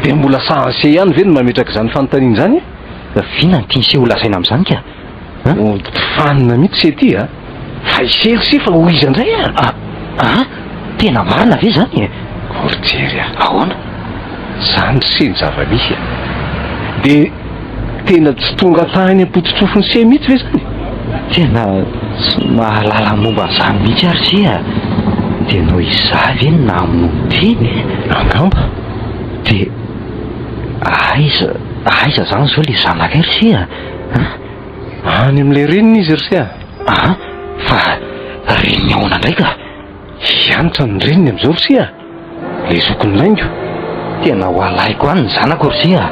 dia mbola sahanse ihany ve ny mametraka zany fanontaniana zany vina ny tiany se ho lazaina amin'izany ka fanina mihitsy se ty fa isery se fa ho iza indray tena marina ve zany orjery ahoana zany ry se ny zava-misy dia tena tsy tonga tany ampototrofony se mihitsy ve zany? Tena tsy mahalala momba zany mihitsy ary sia dia no izavy eny na amin'ny teny angamba dia aiza zany zao le zanaka ry sia any amin'ilay reniny izy ry sia fa reniny ahoana ndraika hianitra ny reniny amin'izao ry sia le zokony laingo tena ho alaiko any ny zanako ry sia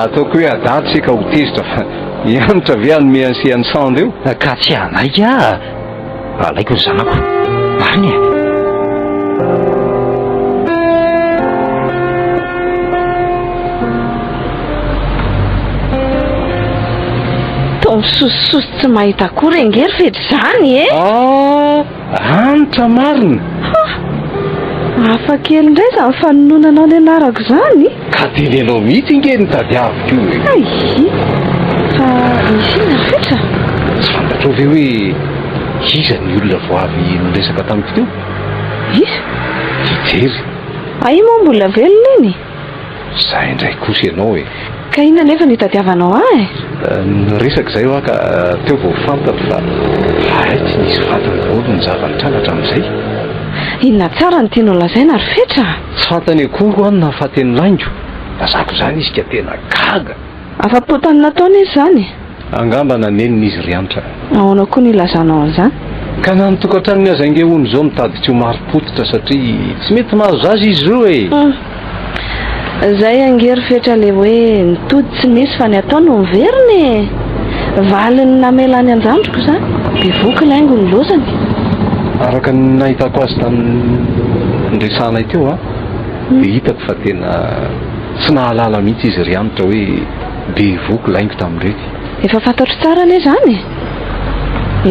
ataoko hoe adady sika ho tezitra fa hianitra ve anome ansehan'ny sandra eo ka tsy anaika alaiko ny zanako mariny misosososo tsy mahita akory angery fety zany e anitra marina hafa kely indray zany fanononanao ny anarako zany ka tenenao mihitsy inge ny tadiaviko io ai fa misy ina fetra tsy fantatrao ve hoe iza ny olona voavy niresaka tamiko teo iza hijery ai moa mbola velona iny zay indray kosa ianao e ka ina nefa nitadiavanao ahy nyresaka zay hoa ka teo vao fantatro fa ay tsy nisy fantany daholo ny zavanitraratra amin'izay inona tsara ny tianao lazaina ary fetra tsy fantany akory any na fateny laingo lazako zany izy ka tena gaga afa-potany nataony izy zany angamba naneniny izy rianitra ahoana koa ny ilazanao an'izany ka na nitokantrano ny azange hono zao mitady tsy ho maro-potitra satria tsy mety mahazo azy izy ireo e zay angery fetra le hoe nitody tsy misy fa ny atao no miveriny valiny namelany anjandroko zany bevoky laingo ny lozany araka ny nahitako azy tamin'ny ndresanay teo dia hitako fa tena tsy nahalala mihitsy izy rianitra hoe bevoky laingo tamin'irety efa fantatro tsara le zany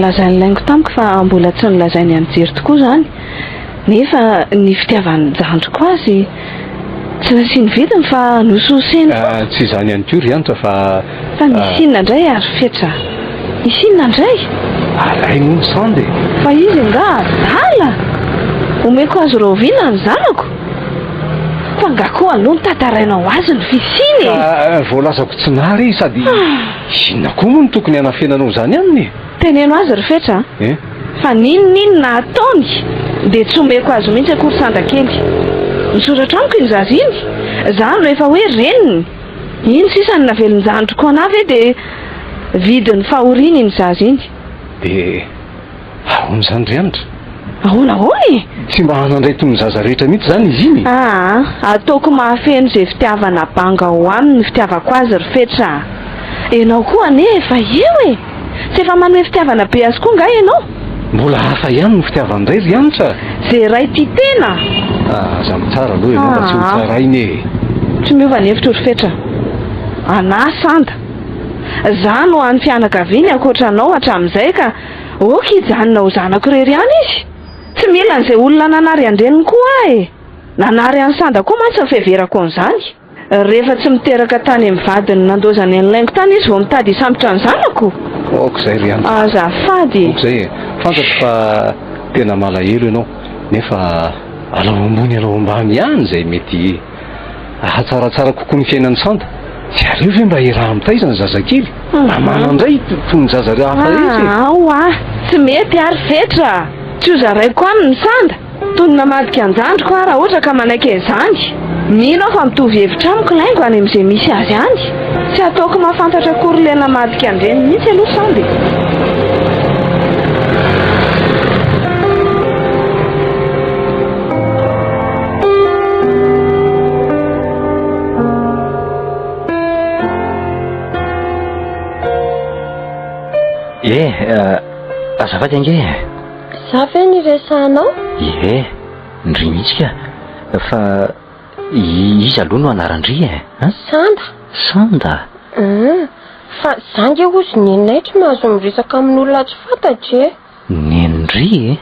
lazainy laingo tamiko fa mbola tsy nilazainy anjery tokoa zany nefa ny fitiavany jandroko azy tsy nasiny vidiny fa nososeny tsy zany ihany koa rianitra fa misy inona indray ary fetra misy inona indray alay no ny sandy fa izy nga adala omeko azy rovina ny zanako fa ngakoa aloha ny tantarainao azy ny fisiny voalazako tsy nary sady inona koa moa ny tokony hanafenanao zany aminy teneno azy ry fetra fa ninonina ataony dia tsy omeko azy mihitsy akory sandakely nisoratra amiko iny zazy iny zany rehefa hoe reniny iny sisa ny navelonjandroko ana ve dia vidiny fahoriny iny zazy iny dia ahoana zany rianitra ahoana hoy tsy mba hanandray tony zaza rehetra mihitsy zany izy iny ataoko mahafeno zay fitiavana banga ho aminy fitiavako azy ry fetra ianao koa anefa eo e tsy efa manome fitiavana be azy koa nga ianao mbola hafa ihany no fitiavan'iray rianitra zay ray ty tena aza mitsara aloha ianao mba tsy ho tsarainy e tsy miova ny hevitra ry fetra ana sanda za no any fianakaviany ankoatra anao hatramin'izay ka oka ijanona ho zanako rery any izy tsy mila an'izay olona nanary andreniny koa e nanary any sanda koa mantsy ny fiheverako an'izany rehefa tsy miteraka tany amin'ny vadiny nandozany anylaingo tany izy vao mitady hisambotra ny zanako ok zay rianitra azafady ok zay e fantatro fa tena malahelo ianao nefa alao ambony alao ambany ihany zay mety ahatsaratsara kokoa ny fiainany sanda tsy areo ve mba hiraha mitaizany zazakely manandray tony zaza hafa izy aoa tsy mety ary fetra tsy ho zaraiko any ny sanda tony namadika anjandroko a raha ohatra ka manaiky an'izany mino aho fa mitovy hevitra amiko laingo any amin'izay misy azy any tsy ataoko mahafantatra akory le namadika andreny mihitsy aloha sandy azafady ange za ve ny resanao ndry mihitsy ka fa izy aloha no anarandry sanda fa zange ozy nenaitry mahazo miresaka amin'olona tsy fantatry nenindry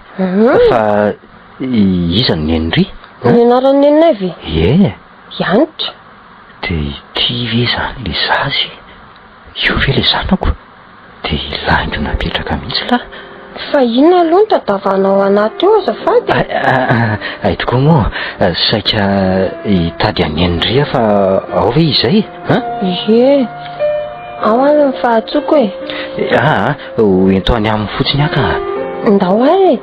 fa iza ny nenindry ny anaran'ny nenina ve Yanitra dia ty ve zany le zazy io ve le zanako dia ilaindro napetraka mihitsy la fa inona aloha ny tadavanao anaty eo azafady ay tokoa moa saika hitady anenindria fa ao ve izay ao any ny fahatsoko e. Ento any amin'ny fotsiny aka. Ndao ary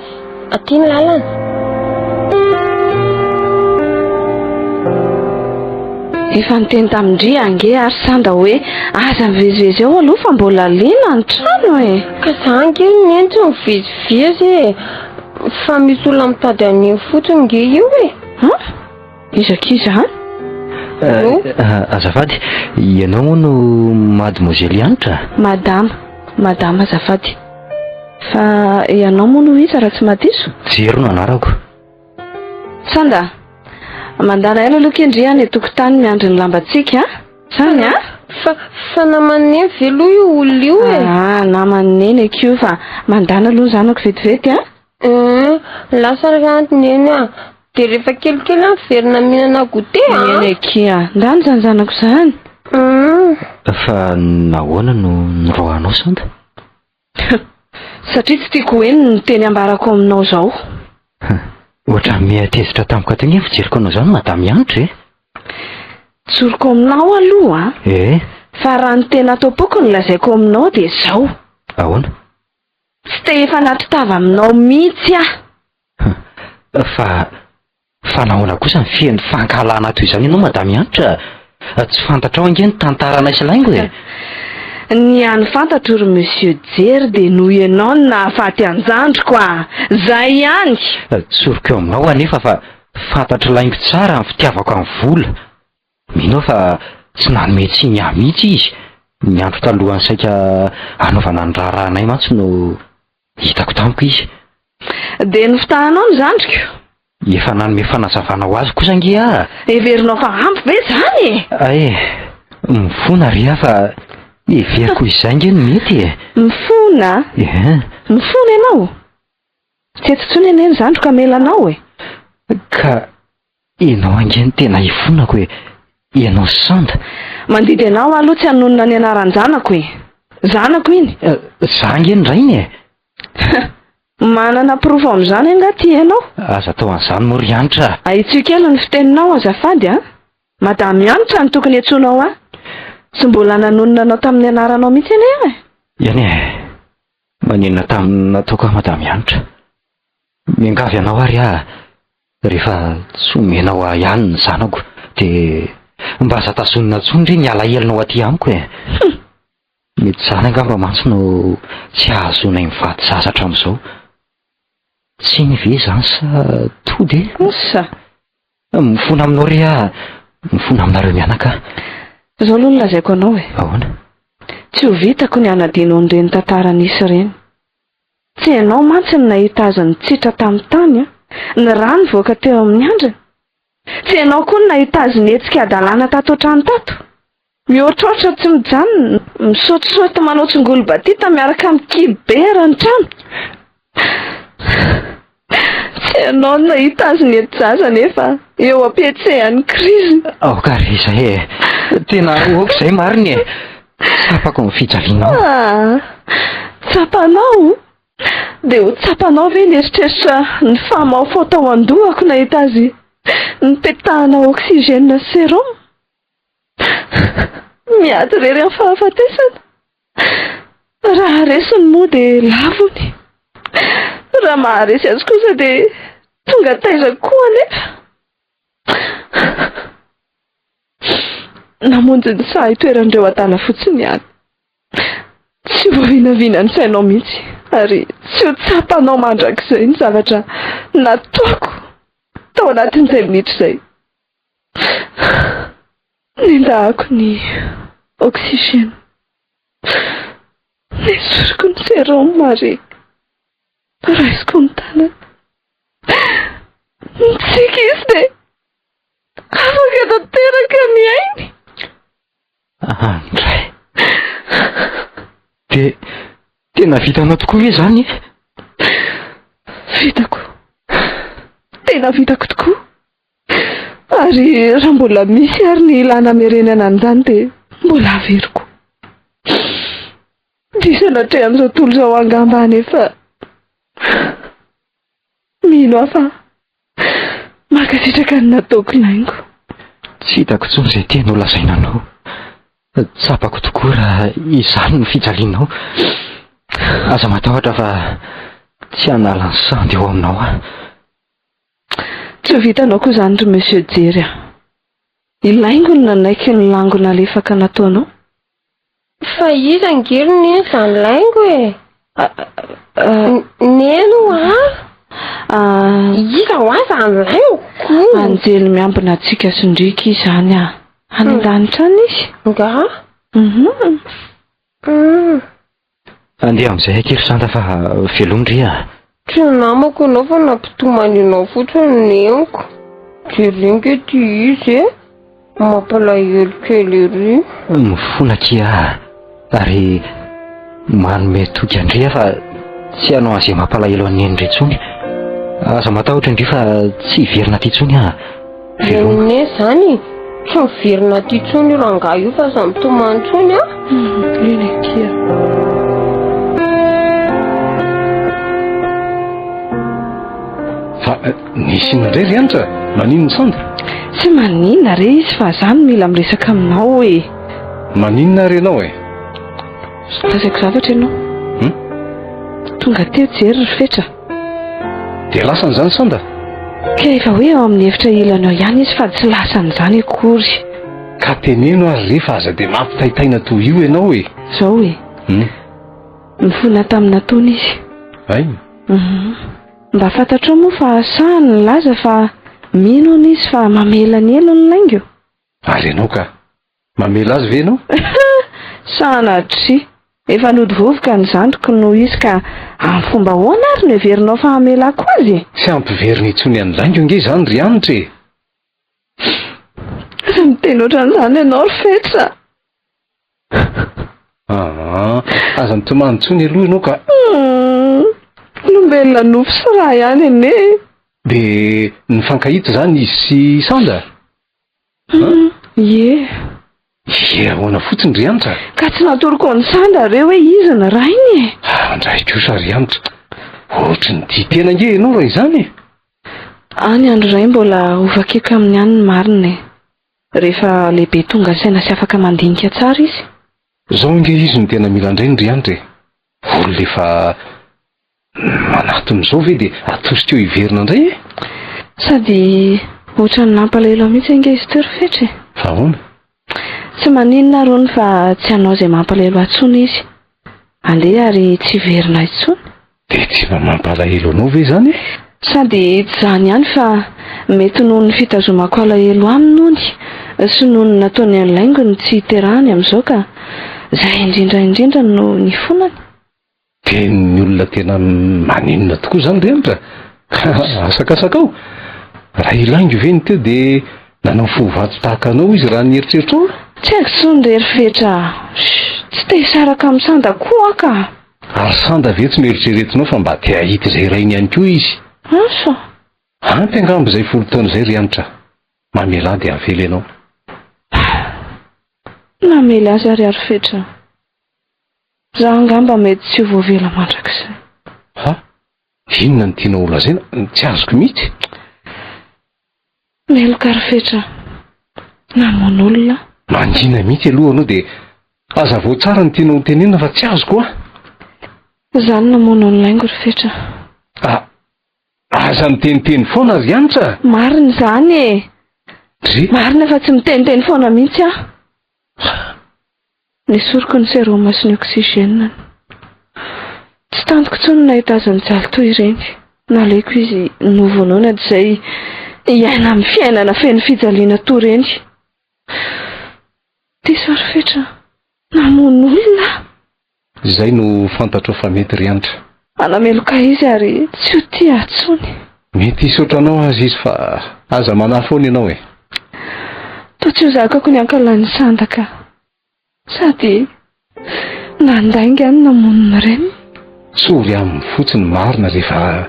aty ny lalana. Efa niteny tamindry ange ary sanda hoe aza mivezivezy ao aloha fa mbola lena ny trano e. Ka za nge nentsy mivezivezy e. Fa misy olona mitady an'iny fotsiny nge io e. Izakiza azafady, ianao no mademoiselle Anitra? Madama azafady. Fa ianao moa no iza raha tsy madiso? Jero no anarako. Sanda, mandana ela aloha kendriany tokotany miandry ny lambantsika zany fa namaneny velo io olona io e. Namaneny akio fa mandana aloha zanako vetivety lasa rantiny eny de rehefa kelikely verina mihinana goûté eny akia ndany zany zanako zany. Fa nahoana no nirohanao Sanda? Satria tsy tiako hoe ny teny ambarako aminao zao. Ohatra miatezitra tamiko teny fijeriko anao zany madame Anitra e. Tsoriko aminao aloha fa raha ny tena atao-poko ny lazaiko aminao de zao. Ahoana? Tsy te efa natitava aminao mihitsy Fa nahoana kosa ny fieny fankalana toy izany ianao madame Anitra? Tsy fantatrao ange ny tantarana isy laingo e. Ny any fantatro ry monsieur Jery de noho ianao no nahafaty anjandriko zay ihany. Tsoriko eo aminao anefa fa fantatro laingo tsara ny fitiavako amin'ny vola. Mino fa tsy nanome tsiny ahy mihitsy izy. Ny andro talohany saika anaovana ny raharanay mantsy no hitako tamiko izy. De ny fitahanao ny zandriko? Efa nanome fanazavana ho azy kosa nge Everinao fa ampy ve zany? Mifona ry fa everiko izay nge ny mety e. Mifona? Mifona ianao? Tsy eto tsony ene ny zandriko amelanao e. Ka ianao ange ny tena hifonako e. Ianao Sanda. Mandidy anao aloha tsy hanonona ny anaran'ny zanako e. Zanako iny? Za nge ny rainy e. Manana profo amin'izany angaty ianao? Aza tao an'izany moa ry Anitra. Aitsio kely ny fiteninao azafady Madame Anitra ny tokony antsoinao Tsy mbola nanonona anao tamin'ny anaranao mihitsy ene Iany manenina tamin'ny nataoko Madame Anitra. Miangavy anao ary rehefa tsy omenao ihany ny zanako de mba aza tazonina tsony re ny alahelinao aty amiko e. Mety zany angamba mantsy no tsy ahazonay mivady zaza hatramin'izao. Tsy ny ve zany sa tody mifona aminao re mifona aminareo mianaka. Zao aloha nolazaiko anao e. Ahoana? Tsy ho vitako ny anadino an'ireny tantara nisy ireny. Tsy ianao mantsy ny nahita azy nitsitra tamin'ny tany ny rano voaka teo amin'ny andriny. Tsy ianao koa ny nahita azy nihetsika adalàna tato an-trano tato. Mihoatroatra tsy mijanona, misaotisaoty manao tsongolo batita miaraka amin'ny kilibera ny trano. Tsy ianao ny nahita azy nety zaza nefa eo am-pietsehan'ny krizy. Ka ry izay tena oako izay mariny e. Tsapako ny fijalianao. Tsapanao? De ho tsapanao ve nieritreritra ny famaofao tao an-dohako nahita azy nipetahana oksygène sérum? Miady rery amin'ny fahafatesana. Raha resiny moa de lavony. Raha maharesy azy kosa de tonga taizako koa nefa. Namonjy ny saha itoerandreo adala fotsiny ihany. Tsy ho vinavina ny sainao mihitsy ary tsy ho tsapanao mandrakizay ny zavatra nataoko tao anatin'izay minitra izay. Nendahako ny oksygène. Nesoriko ny sérum mare. Raisiko ny tanana. Nitsika izy de afaka tanteraka ny ainy. Ndray. De tena vitanao tokoa ve zany? Vitako. Tena vitako tokoa. Ary raha mbola misy ary ny ilana merenana an'izany de mbola averiko. Disana hatrehan'izao tontolo izao angamba nefa mino afa makasitraka ny nataoko laingo. Tsy hitako intsony izay tena ho lazaina anao. tsapako tokoa raha izany ny fijalinao. Aza matahotra fa tsy hanala ny sandy eo aminao a. Tsy vitanao koa zany ry monsieur Jery. Ilaingo ny nanaiky ny langona alefaka nataonao. Fa iza ngeliny iny zany laingo e. Neno iza ho aza ny laingo. Anjely miambina antsika sindrika izany a. Any an-danitra any izy. Nga? Andeha amin'izay akery santa fa velondry a. Tsy namako anao fa nampitomaninao fotsiny neniko. Jelinge ty izy e. Mampalahelo kely ery. Mifona kia ary manome toky andria fa tsy hanao azy mampalahelo an'endry intsony. Aza matahotra indri fa tsy hiverina ty intsony a. Velone zany tsy miverina ty intsony rangahy io fa samy tomany intsony a. Eny kia. Fa nisy indray ry anitra manino ny sanda? Tsy maninona re izy fa zany mila miresaka aminao e. Maninona re ianao e? Tazako zavatra ianao. Tonga teo Jery ry fetra. Dia lasany zany sanda? Ka efa hoe ao amin'ny efitra ilanao ihany izy fa tsy lasany zany akory. Ka teneno ary rehefa aza dia mampitaitaina toy io ianao e. Zao e. Mifona tamin'ny nataony izy. Ay. Mba fantatrao moa fa sahany ny laza fa mino izy fa mamela ny elo ny laingo. Ary ianao ka mamela azy ve ianao? Sanatry. Efa nody vovoka ny zandriko noho izy ka amin'ny fomba hoana ary no heverinao fa hamelako azy. Tsy ampiverina intsony any laingo nge zany ry anitra e. Aza miteny ohatran'izany ianao ry fetra. Aza mitomany intsony aloha ianao ka. Olombelona nofo sy raha ihany ene. Dia ny fankahita zany izy sy sanda? Ie. Ahoana fotsiny ry anitra? Ka tsy natoroko ny sanda reo hoe izy ny rainy e. Andray kosa ry anitra. Ohatry ny dia tena nge ianao raha izany e. Any andro ray mbola ovakeko amin'ny any ny marina e. Rehefa lehibe tonga saina sy afaka mandinika tsara izy. Zao nge izy ny tena mila andray ry anitra e. Olona efa manaton'izao ve dia atosika eo hiverina indray e? Sady ohatra ny nampalahelo mihitsy nge izy teo ry fetra e. Fa ahoana? Tsy maninona rony fa tsy hanao izay mampalahelo antsony izy. Andeha ary tsy verina intsony. Dia tsy mba mampalahelo anao ve zany e? Sady tsy zany ihany fa mety noho ny fitazomako alahelo aminy hony sy noho ny nataony any laingony tsy hiterahany amin'izao ka izay indrindra no ny fonany. Dia ny olona tena maninona tokoa zany ry anitra. Asakasaka ao. Raha ilaingo ve ny teo dia nanao fovato tahaka anao izy raha nieritseritra ao? Tsy haiko tsony ry fetra. Tsy te hisaraka amin'ny sanda koa ka. Ary sanda ve tsy mieritreretinao fa mba te hahita izay rainy ihany koa izy? Asa? Ampy angambo izay 10 taona izay ry anitra. Mamela dia avela ianao. Namely azy ary fetra. Zaho angamba mety tsy voavela mandrakizay. Ha? Inona ny tianao olazaina? Tsy azoko mihitsy. Meloka ry fetra. Namono olona. Mangina mihitsy aloha anao dia aza vao tsara ny tianao tenenina fa tsy azoko a. Zany namono ny laingo ry fetra. Aza miteniteny foana ry anitra. Marina zany e. Marina fa tsy miteniteny foana mihitsy a. Nisoroko ny séroma sy ny oxygène. Tsy tantoko tsony nahita azy nijaly toy ireny. Naleko izy novonoana izay iaina amin'ny fiainana feno fijaliana toy ireny. Diso ry fetra. Namono olona. Izay no fantatro fa mety ry anitra. Anameloka izy ary tsy ho tia atsony. Mety isotranao azy izy fa aza manafoana ianao e. Toa tsy ho zakako ny ankalany sandaka. Sady nandainga ny namonina ireny. Sory amin'ny fotsiny marina rehefa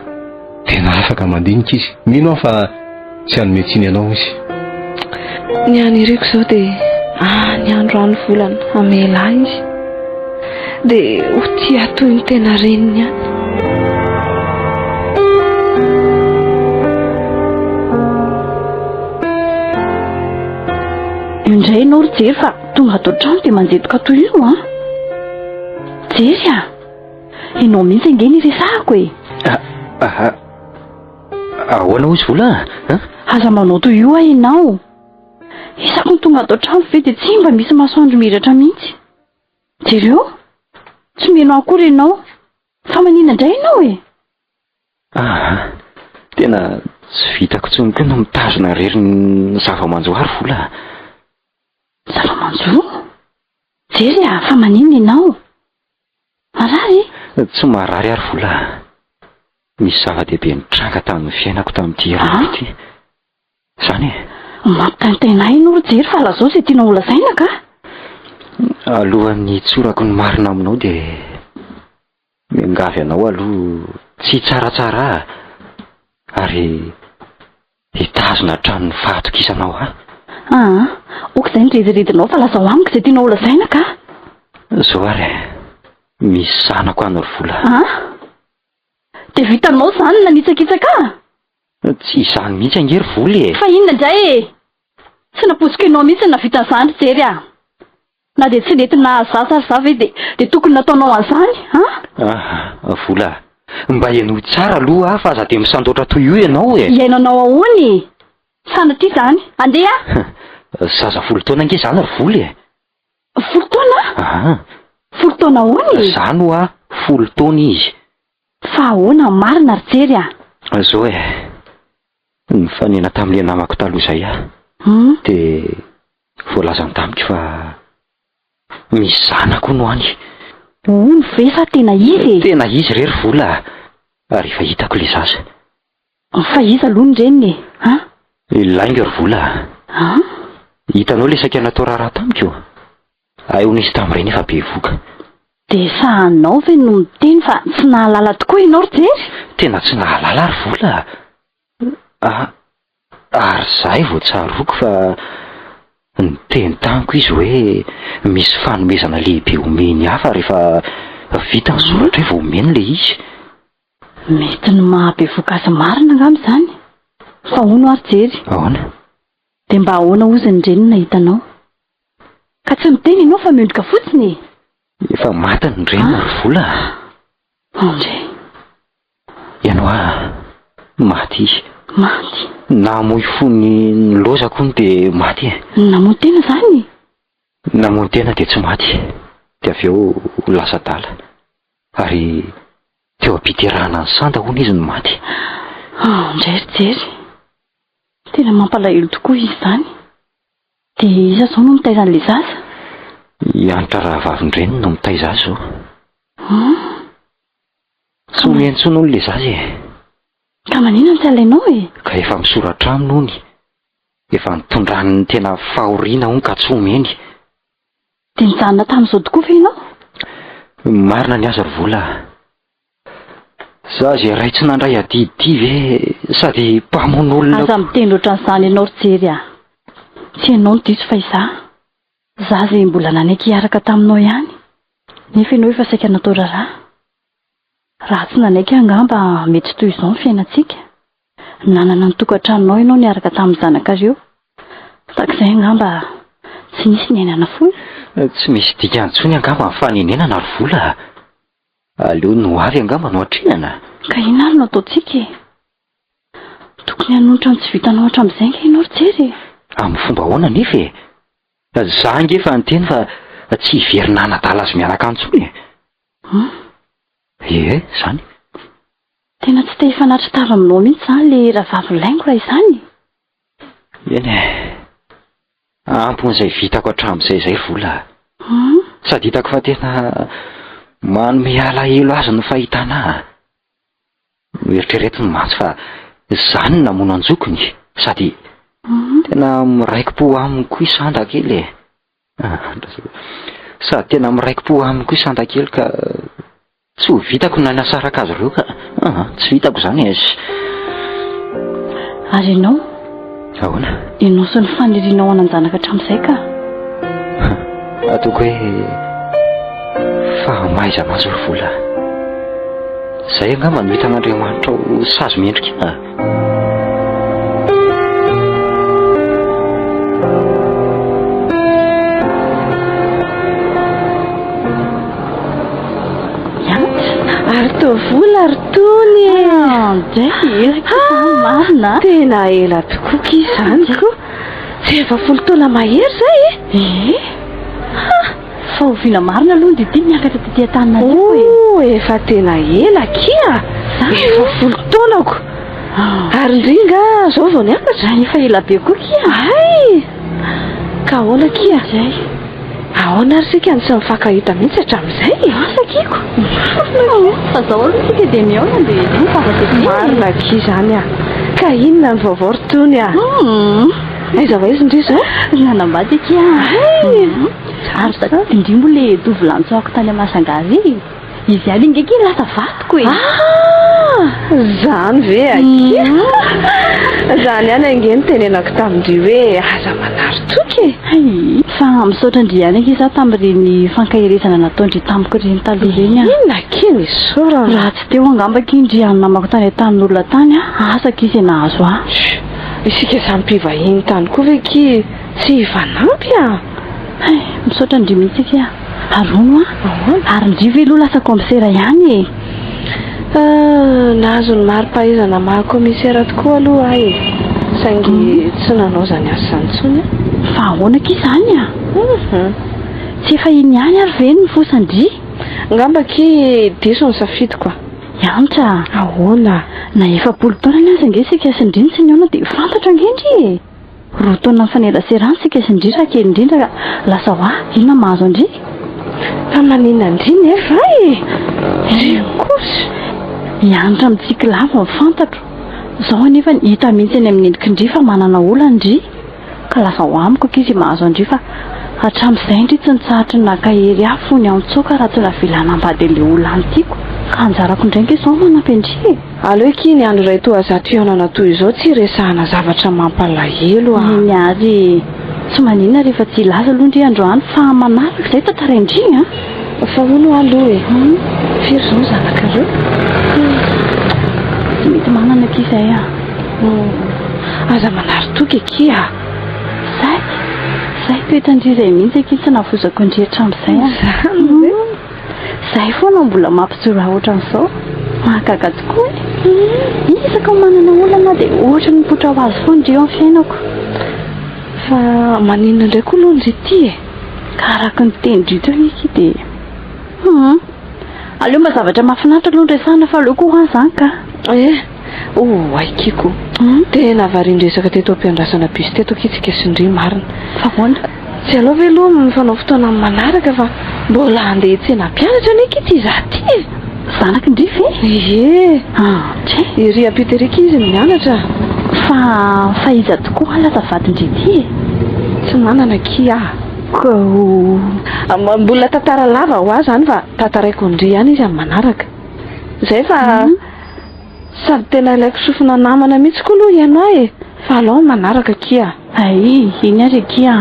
tena afaka mandinika izy. Mino aho fa tsy hanometsiny ianao izy. Ny anireko izao dia ny andro any volana amela izy. Dia ho tia toy ny tena reniny ihany. Indray no ry jery fa tonga ato trano dia manjetoka toy io a. Jery a, ianao mihitsy ange ny resahako e. Ahoana hozy vola? Aza manao toy io a ianao. Isako ny tonga ato trano ve dia tsy mba misy masoandro miratra mihitsy. Jereo, tsy menao akory ianao. Fa manina indray ianao e. Tena tsy vitako tsony koa no mitazona rery ny zava-manjoary vola. Zava-manjo? Jery a, fa manina ianao. Marary? Tsy marary ary vola. Misy zava-dehibe nitranga tamin'ny fiainako tamin'ity herinandro ity. Zany e. Mampitaintaina ianao Jery fa lazao izay tiana holazaina ka. Alohan'ny tsorako ny marina aminao dia miangavy anao aloha tsy tsaratsara ary hitazona tranony fahatokisanao ok izay nireziredinao fa lazao amiko izay tiana holazaina ka. Zao ary misy zanako any ry vola. Dia vitanao zany nanitsakitsaka? Tsy izany mihitsy angery vola e. Fa inona indray e? Tsy naposika ianao mihitsy na vita zany Jery a. Na dia tsy nentina zasa ary za ve dia tokony nataonao an'izany vola, mba ianohy tsara aloha fa aza dia misandoatra toy io ianao e. Iainanao ahoany? Sanaty zany, andeha? Zaza 10 taona ange zany ry vola e. 10 taona? 10 taona ahoany? Zany hoa 10 taona izy. Fa ahoana marina ry Jery a? Zao e, nifanena tamin'ilay namako taloha izay dia voalazany tamiko fa misy zanako no any. Ony ve sa tena izy? Tena izy rery vola. Ary efa hitako le zaza. Fa iza aloha ny reniny Lainga ry vola. Hitanao le saika natao raharaha tamiko. Aio nisy tamin'ireny efa be voka. Dia sahanao ve no miteny fa tsy nahalala tokoa ianao ry Jery? Tena tsy nahalala ry vola. Ary zahay vao tsaroako fa niteny tamiko izy hoe misy fanomezana lehibe omeny hafa rehefa vita ny soratra hoe vao omeny le izy. Mety ny mahabe voankazo marina angamba izany. Fa ahoana ary Jery? Ahoana? Dia mba ahoana ozy ny reniny nahitanao? Ka tsy miteny ianao fa miondrika fotsiny. Efa matiny ny reniny ry vola. Andray. Ianao maty izy. Maty? Namoy fony ny lozako ny dia maty e. Namoy tena zany? Namoy tena dia tsy maty. Dia avy eo lasa tala. Ary teo am-piterahana ny santa hono izy no maty. Andray ry Jery. Tena mampalahelo tokoa izy zany. Dia iza zao no mitaiza an'ilay zaza? Anitra rahavavin-dreniny no mitaiza azy zao. Tsy omeny intsony hono le zaza e. Ka manina tsy alainao e? Ka efa misoratra aminy hony. Efa nitondrany ny tena fahoriana hony ka tsy omeny. Dia nijanona tamin'izao tokoa ve ianao? Marina ny aza ry vola. Za izay ray tsy nandray adidy ve sady mpamono olona. Aza miteny ohatran'izany ianao ry Jery a. Tsy ianao no diso fa izaho. Za izay mbola nanaiky hiaraka taminao ihany. Nefa ianao efa saika natao raharaha. Raha tsy nanaiky angamba mety toy izao ny fiainantsika. Nanana ny tokantranonao ianao niaraka tamin'ny zanakareo. Takizay angamba tsy nisy ny ainana foana. Tsy misy dikany intsony angamba ny fanenenana ry vola. Aleo no avy angamba no atrinana. Ka inona ary no ataontsika e? Tokony hanonotra ny tsy vitanao hatramin'izay ange ianao ry Jery. Amin'ny fomba ahoana nefa e? Za ange efa niteny fa tsy hiverina hanadala azy mianaka antsony e. Zany. Tena tsy te hifanatra tava aminao mihitsy zany le rahavavy laingo raha izany. Eny e. Ampon'izay vitako hatramin'izay zay vola. Sady hitako fa tena manome alahelo azy no fahitana. Eritreretiny mantsy fa zany namono anjokony sady tena miraiki-po aminy koa isan-dakely e. Sady tena miraiki-po aminy koa isan-dakely ka tsy ho vitako na nasaraka azy ireo ka tsy vitako zany e. Ary ianao? Ahoana? Ianao sy ny fanirianao ananjanaka hatramin'izay ka? Ataoko hoe fahamaizana azy ry vola. Zay angamba no hitan'Andriamanitra ao sazy mendrika. anjay marina tena ela tokoa izany koa tsy efa 10 taona mahery zay fa oviana marina aloha dia tia miakatra tetỳ an-tanina efa tena ela kia efa 10 taonako ary indringa zao vao niakatra efa ela be koa kia ay ka ahoana kia zay ahoana ary sika ny tsy mifankahita mihitsy hatramin'izay sakiko fa zao aloha sika dia miaona dia marina kia zany ka inona ny vaovao rotony aiza va izy ndry zao nanambady kia ary indrimo le dovylantsoako tany Amasangazy izy any ngeky lasa vatoko zany ve akia zany any angeny tenenako tamindry hoe aza manary toky fa misaotra ndry any iza tamin'ireny fankahirezana nataondry tamiko reny taloha reny inona kiny isora raha tsy teo angambaka indry any namako tany tamin'olona tany asaka izy nahazo isika sampivahiny tany koa ve ki tsy hivanampy misaotra ndry mihitsy kia arono ary ndry ve aloha lasa komisera ihany nahazo ny mari-pahaizana maha-komisera tokoa aloha saingy tsy nanao zany asa zany tsony fa ahoanaka izany tsy efa iny ihany ary ve ny fosandry ngambaki diso ny safidiko iantra ahoana na efa 10 taona ny aza nge sika sindriny sy niona dia fantatra ngendry roa taona mifanelaserany sika sindry raha kely indrindra ka lasa ho inona mahazo andry fa maninona ndriny efa kosa iantra mitsika lava mifantatro zao anefa hita mihitsy any amin'ny endrika indry fa manana olana ndry ka lasa ho amiko akizy mahazo andry fa hatramin'izay indry tsy nitsahatra ny nakahery afo ny antsoaka raha tsy navelana ambady le olana tiako ka anjarako indrainky izao manampy andry aleo kiny andro ray toa zato fiaonana toy izao tsy resahana zavatra mampalahelo iny ary tsy maninona rehefa tsy ilaza aloha ndry androany fa manaraka izay tantaraindry fa hono aloha firy zao zanakareo tsy mety manana kizay aza manary toky kia zay toetandrizay mihitsy aky tsy navozako indry hatramin'izay zay foana mbola mampijoro ohatran'izao mahagaga tokoa isaka manana olana dia ohatra ny mipotra ho azy foana ndry eo amin'ny fiainako fa maninona indray koa aloha ndry ty ka araka ny tenindry teo iky dia aleo mba zavatra mahafinaritra aloha nresahana fa aleo koa ho azany ka aikiko tena varindresaka teto am-piandrasana bus teto akitsika sindry marina fa hoana tsy aloha ve aloha mifanao fotoana amin'ny manaraka fa mbola andeha tsena mpianatra ny akitsy iza ty zanaky ndry ve iry apiterika izy mianatra fa iza tokoa lasa vadindry ty tsy manana kia mbola tantara lava ho azy zany fa tantaraiko ndry ihany izy amin'ny manaraka zay fa sady tena ilaiko sofina namana mihitsy koa aloha ianao fa alao manaraka kia iny ary kia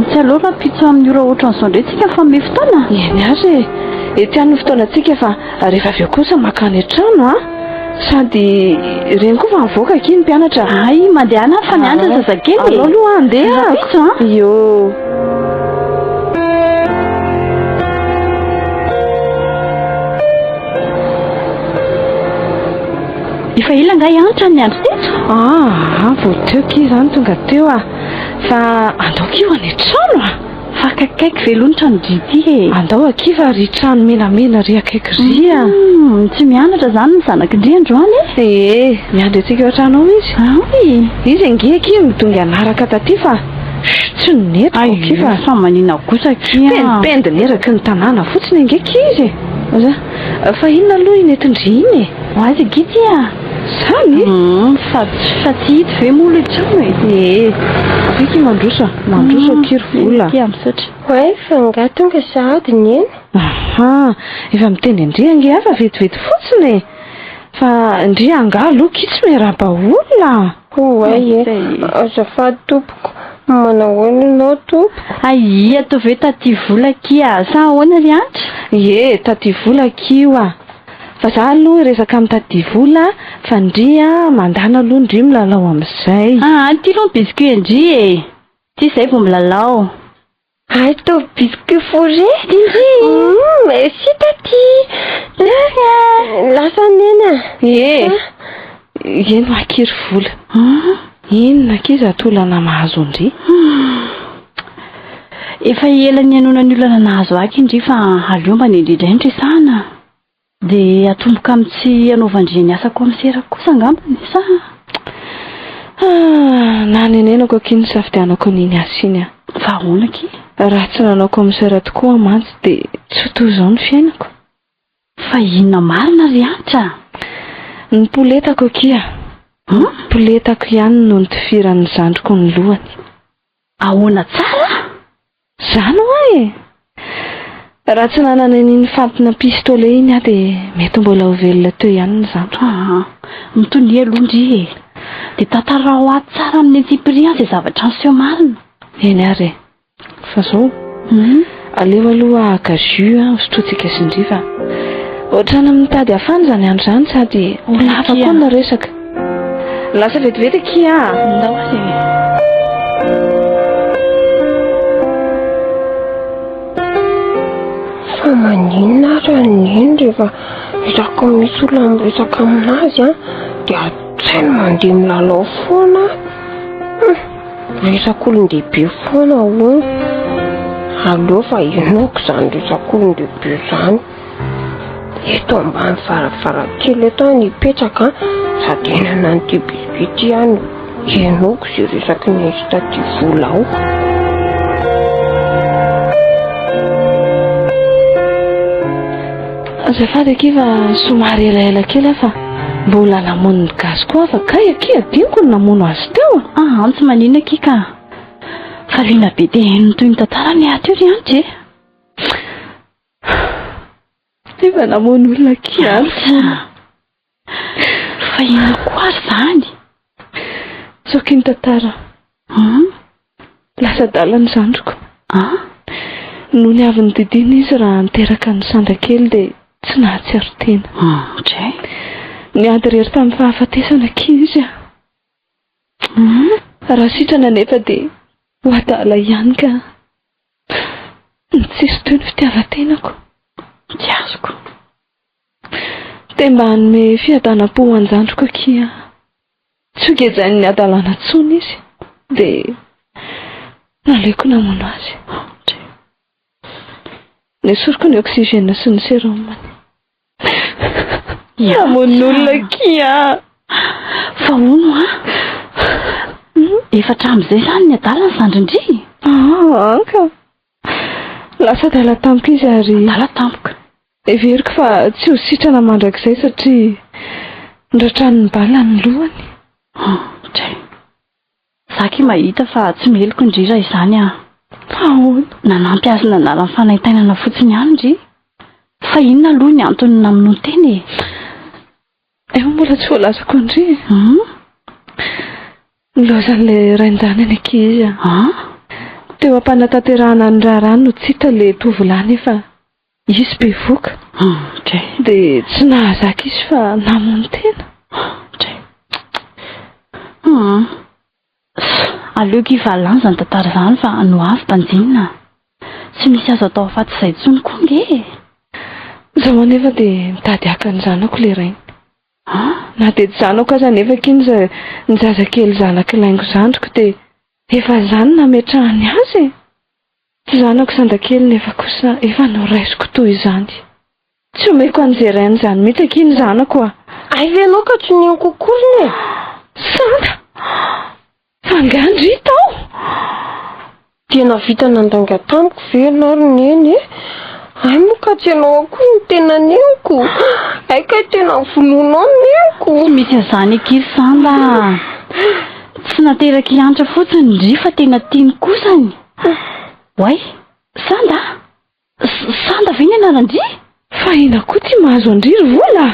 tsy aleo rapitso amin'ny ora ohatran'izao ndray tsika fa me fotoana eny azy etian'ny fotoanantsika fa rehefa aveo kosa makany an-trano sady reny koa fa mivoaka aky ny mpianatra mandeha ana fa mianatra zazakely alao aloha andeha yo efa ila nga ianatra ny andro teto vao teo ki zany tonga teo fa andao kio any trano fa kaikaiky velonitra ny dity andao aky fa ry trano menamena ry akaiky ry tsy mianatra zany ny zanaky ndry androany miandry atsika eo trano izy izy angeky midongy anaraka taty fa tsy ninetiko fa fa manina kosa pendipendiny eraky ny tanàna fotsiny angeky izy fa inona aloha inetindry iny azy gity zany fa tsy hity ve molo itrano afiky mandroso akiry vola misaotra fa nga tonga sahady ny eny efa miteny ndry ange afa vetivety fotsiny fa ndry anga aloha kitsy miaraba olona azafady tompoko manahoana anao tompoko atao ve taty vola kia sa ahoana ry antra taty vola kio fa za aloha resaka amin'ny taty vola fa ndry mandana aloha ndry milalao amin'izay ty aloha biscuit ndry ty izay vao milalao Ai tô biscuit fourré Dindry. Merci taty. Lasa nena. Eny makiry vola. Inona kiza atolana mahazo ndry? Efa ela ny anona ny olana nahazo aky indry fa aleombany indrindra indry sana. Dia atomboka amin'ny tsy anaovandreny asa komisera kosa angambany sa? Na nenenako akiny safidianako niny asiny a. Fa ahoana ki? Raha tsy nanao komisera tokoa mantsy dia tsy toy izao ny fiainako. Fa inona marina ry antra? Ny poletako kia. Poletako ihany no nitifiran'ny zandriko ny lohany. Ahoana tsara? Zany hoe. Raha tsy nanana niny fantina pistolet iny a dia mety mbola ho velona teo ihany ny zandriko. Mitony aloha ndry. Dia tantara ho ato tsara amin'ny antsipirian izay zavatra niseho marina. Eny ary. Fa zao. Aleo aloha gazu hosotrotsika sindry fa ohatrana mitady afany zany andro zany sady lafa koa na resaka. Lasa vetivety kia. Ndao asy. Fa maninona raha neny rehefa resaka misy olona miresaka aminazy a dia tsy mandeha milalao foana. Resaka olon-dehibe foana hono. Aleo fa inoako zany resaka olon-dehibe zany. Eto ambany varavarankely eto nipetraka sady enana an'ity bisikity ihany. Inoako izay resaky nisy taty vola ao. Azafady kiva somary elaela kely fa mbola namono ny gazy koa fa kay akia diniko ny namono azy teo. Antsy manina kika. Fa lina be dia toy ny tantara ny aty ry antsy. Efa namono olona kia. Fa ino koa zany? Soki ny tantara. Lasa dalany zandriko. Noho ny avy ny didina izy raha niteraka ny sandrakely dia tsy nahatsiaro tena. Niady rery tamin'ny fahafatesana kizy a. Raha sitrana nefa dia ho adala ihany ka tsisy toy ny fitiavan-tenako. Tiazoko. Dia mba hanome fiadanam-po ho anjandroko kia. Tsy hogejan'ny adalana tsony izy dia naleoko namono azy. Nesoriko ny oxygène sy ny sérumany. Namon'olona kia. Fa hono efa hatramin'izay zany ny adala ny zandrindry. Anka. Lasa dala tampoka izy ary. Dala tampoka. Everiko fa tsy ho sitrana mandrakizay satria ndratrany bala ny lohany. Zaky mahita fa tsy meloko indry raha izany a. Fa ahoana? Nanampy azy nanala ny fanaintainana fotsiny ihany indry. Fa inona aloha ny antony namono teny? Efa mbola tsy voalazako indry. Nilozan'ilay rain-janany ankizy a. Teo ampanatanterahana ny raharaha no tsy hita ilay tovolahy nefa izy be voka. Dia tsy nahazaka izy fa namono tena. Aleo kiva lanja ny tantara izany fa no avy mpanjinina. Tsy misy azo atao afaty izay tsony koa nge. Zaho anefa dia mitady haka ny zanako ilay rainy. Na dia tsy zanako aza nefa kiny ny zazakely zanako ilaingo zandriko dia efa zany nametrahany azy. Tsy zanako zandakely nefa kosa efa noraisiko toy izany. Tsy omeko an'izay rainy izany mihitsy akiny zanako a. Ay venao ka tsy niho kokory ne. Sana. Fangandry tao. Tena vita nandanga tamiko velona ary neny. Ay moka tsy ianao akory ny tena neoko. Ay ka tena volonao neoko. Tsy misy an'izany akery sanda. Tsy nateraka hiantra fotsiny ndry fa tena tiany kosany. Way, sanda? Sanda ve ny anarandry? Fa ina koa ty mahazo andriry vola.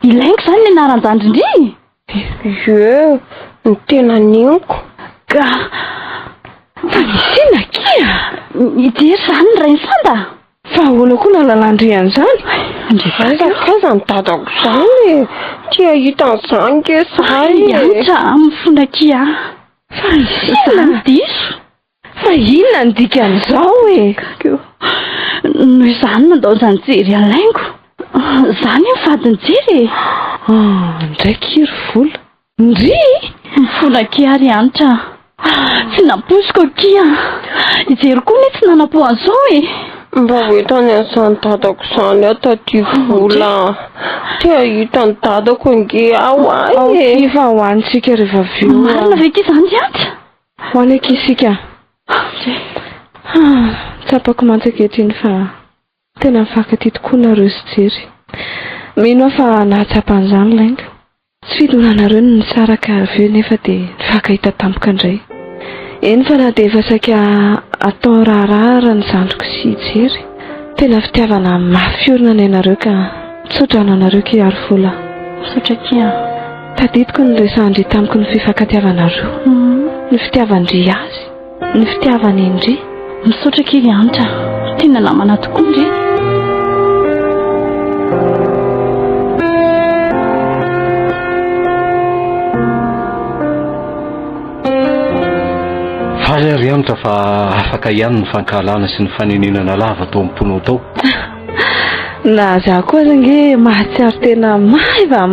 Ilaingo zany ny anaran-jandrindry? Ny tena neoko. Ka fa nisina kia? Ity zany ny rainy sanda? Fa ahoana koa nalalandriany zany? Kaza ny dadako zany. Tia hitan'izany ke sany. Antra mifona kia. Fa nisina? Diso. Fa inona ny dikan'izao e? Noho izany mandao zany jery alaingo. Zany mivadiny jery e. Ndraiky iry vola. Ndry vola kiary anitra. Tsy naposiko kia. Ijery koa mety nanapo an'izao e. Mba hoentany an'izany dadako izany aho taty vola. Tia hitany dadako nge ao ao e. fa hoanitsika rehefa vio. Marina ve ky izany anitra? Hoanika isika. Tsapako mantsaketiny fa tena mifankaty tokoa nareo sy jery. Mino aho fa nahatsapan'izany laingo. Tsy fidonanareo no nisaraka avy eo nefa dia nifankahita tampoka indray. Eny fa na dia efa saika atao raharahara ny zandriko sy jery. Tena fitiavana mafiorina ny anareo ka mitsodrano anareo ki ary vola. Misaotra kia. Tadidiko ny resandry tamiko ny fifankatiavanareo. Ny fitiavandry azy. Ny fitiavany indry. Misaotra kely anitra. Tena namana tokoa indry. Faly ary anitra fa afaka ihany ny fankahalana sy ny fanenenana lava tao am-ponao tao. Na za koa zange mahatsiaro tena maiva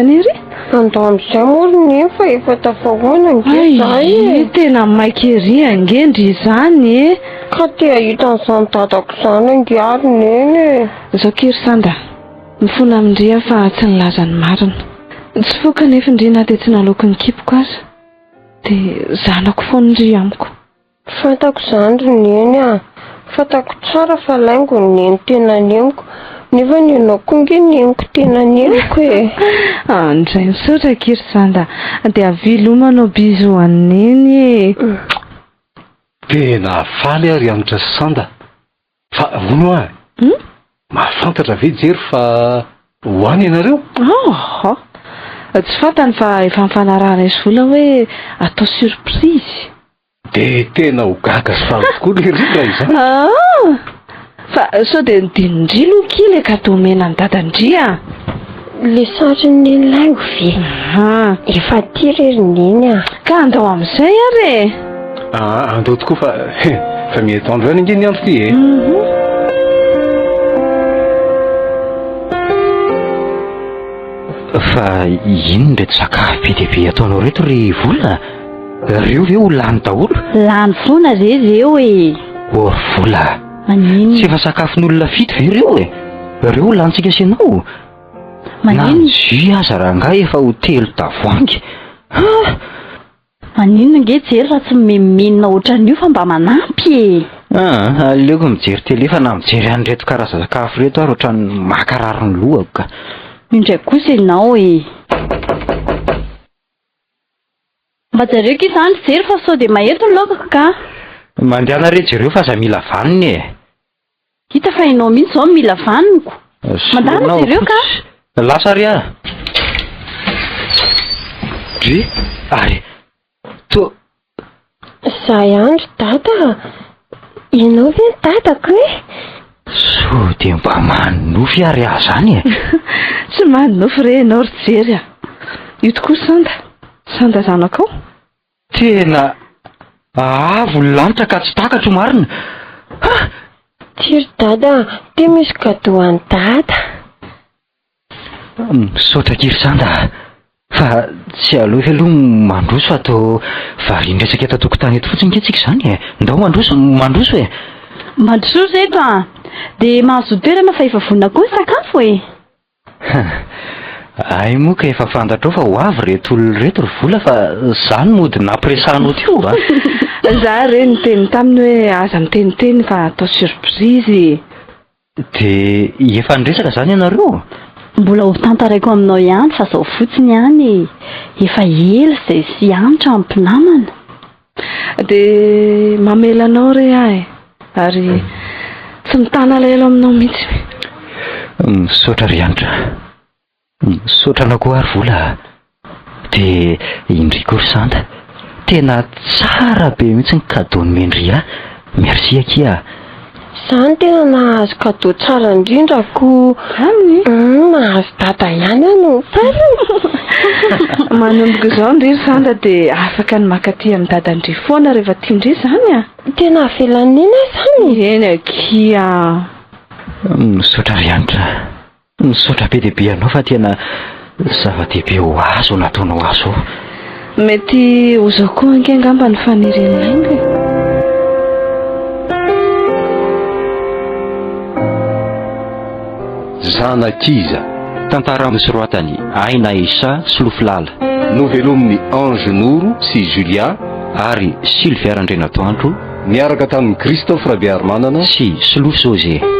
niry. Andao amin'izay moa ny fa efa tafahoana nge zay. Tena maiky angendry izany e. Ka tia hitan'izany dadako izany nge ary neny. Zao kiry sanda. Mifona amindria fa tsy nilaza ny marina. Tsy foka nefa indri na dia tsy naloko ny kipoko aza. Dia zanako foana indri amiko. Fantako izany ry neny a. Fantako tsara fa laingo ny neny tena neniko. Nefa ny anao koa nge neniko tena neniko e. Andray misaotra kiry sanda. Dia avilomanao bizo aneny e. Tena faly ary anitra sanda. Fa vono ah. Mahafantatra ve jery fa hoany ianareo? Tsy fantany fa efa mifanarahana izy vola hoe atao surprise. Dia tena ho gaga sy faly tokoa le rika izany. Fa sao dia nidinindry lo kile ka domena ny dadandria. Le sary ny laingo ve? Efa tiry neny a. Ka andao amin'izay ary. Andao tokoa fa mietandro ihany nge ny andro ty e. Fa ino ndre tsy sakafo be dia be ataonao reto ry vola? Reo ve ho lany daholo? Lany foana reo e. Ory vola. Manino? Tsy efa sakafon'olona fito ve reo e? Reo lantsika senao. Manino? Jus aza rangahy efa ho 3 tavoangy. Manino nge jery raha tsy memenina ohatran'io fa mba manampy e. Aleoko mijery tele fa na mijery an'ireto karazana sakafo reto ary ohatran'ny makarary ny lohako ka. Indray kosa ianao e. Mba jareo ky izany jery fa sao dia maheto ny laokako ka. Mandehana re jereo fa aza mila vaniny e. Hita fa ianao mihitsy izao mila vaniko. Mandana jereo ka. Lasa ry a. Dry ary to. Zay andro dada. Ianao ve dadako e? So dia mba manofy ary aho zany e. Tsy manofy re ianao ry jery a. Io tokoa sanda zanakao. Tena avo lanitra ka tsy takatro marina. Tiry dada, dia misy gâteau any dada. Misaotra kiry sanda. Fa tsy aloha ve aloha mandroso atao varindresaka eto tokotany eto fotsiny nge tsika izany e. Ndao mandroso e. Mandroso reto a. Dia mahazo toerana fa efa vonona koa ny sakafo e. Ay moa ka efa fantatrao fa ho avy reto olona reto ry vola fa zany mody nampiresahanao teo a. Za re niteny taminy hoe aza miteniteny fa atao surprise. Dia efa niresaka zany ianareo? Mbola ho tantaraiko aminao ihany fa zao fotsiny ihany. Efa ela izay sy anitra ampinamana. Dia mamelanao re ahy. Ary tsy mitana elaela aminao mihitsy. Misaotra ry anitra. Misaotra anao koa ary vola. Dia indriko ry sanda. Tena tsara be mihitsy ny cadeau-ny mendry a. Merci akia. Izany tena nahazo kadao tsara indrindrako. Aminy? Nahazo dada ihany ano Manomboka izao ndry zandra dia afaka ny makaty amin'ny dadandry foana rehefa tiandry zany a. Tena velanina zany. Eny akia. Misaotra rianitra. Misaotra be dehibe anao fa tena zava-dehibe ho azo nataonao azo. Mety ho zao koa angamba ny faneren'ainga. Zanakiza Tantara misoratany Aina Isa Solofilala, novelomin'ny Ange Noro sy Julia ary Sylvia Randrenatoandro miaraka tamin'ny Christophe Rabiarmanana sy Solo José.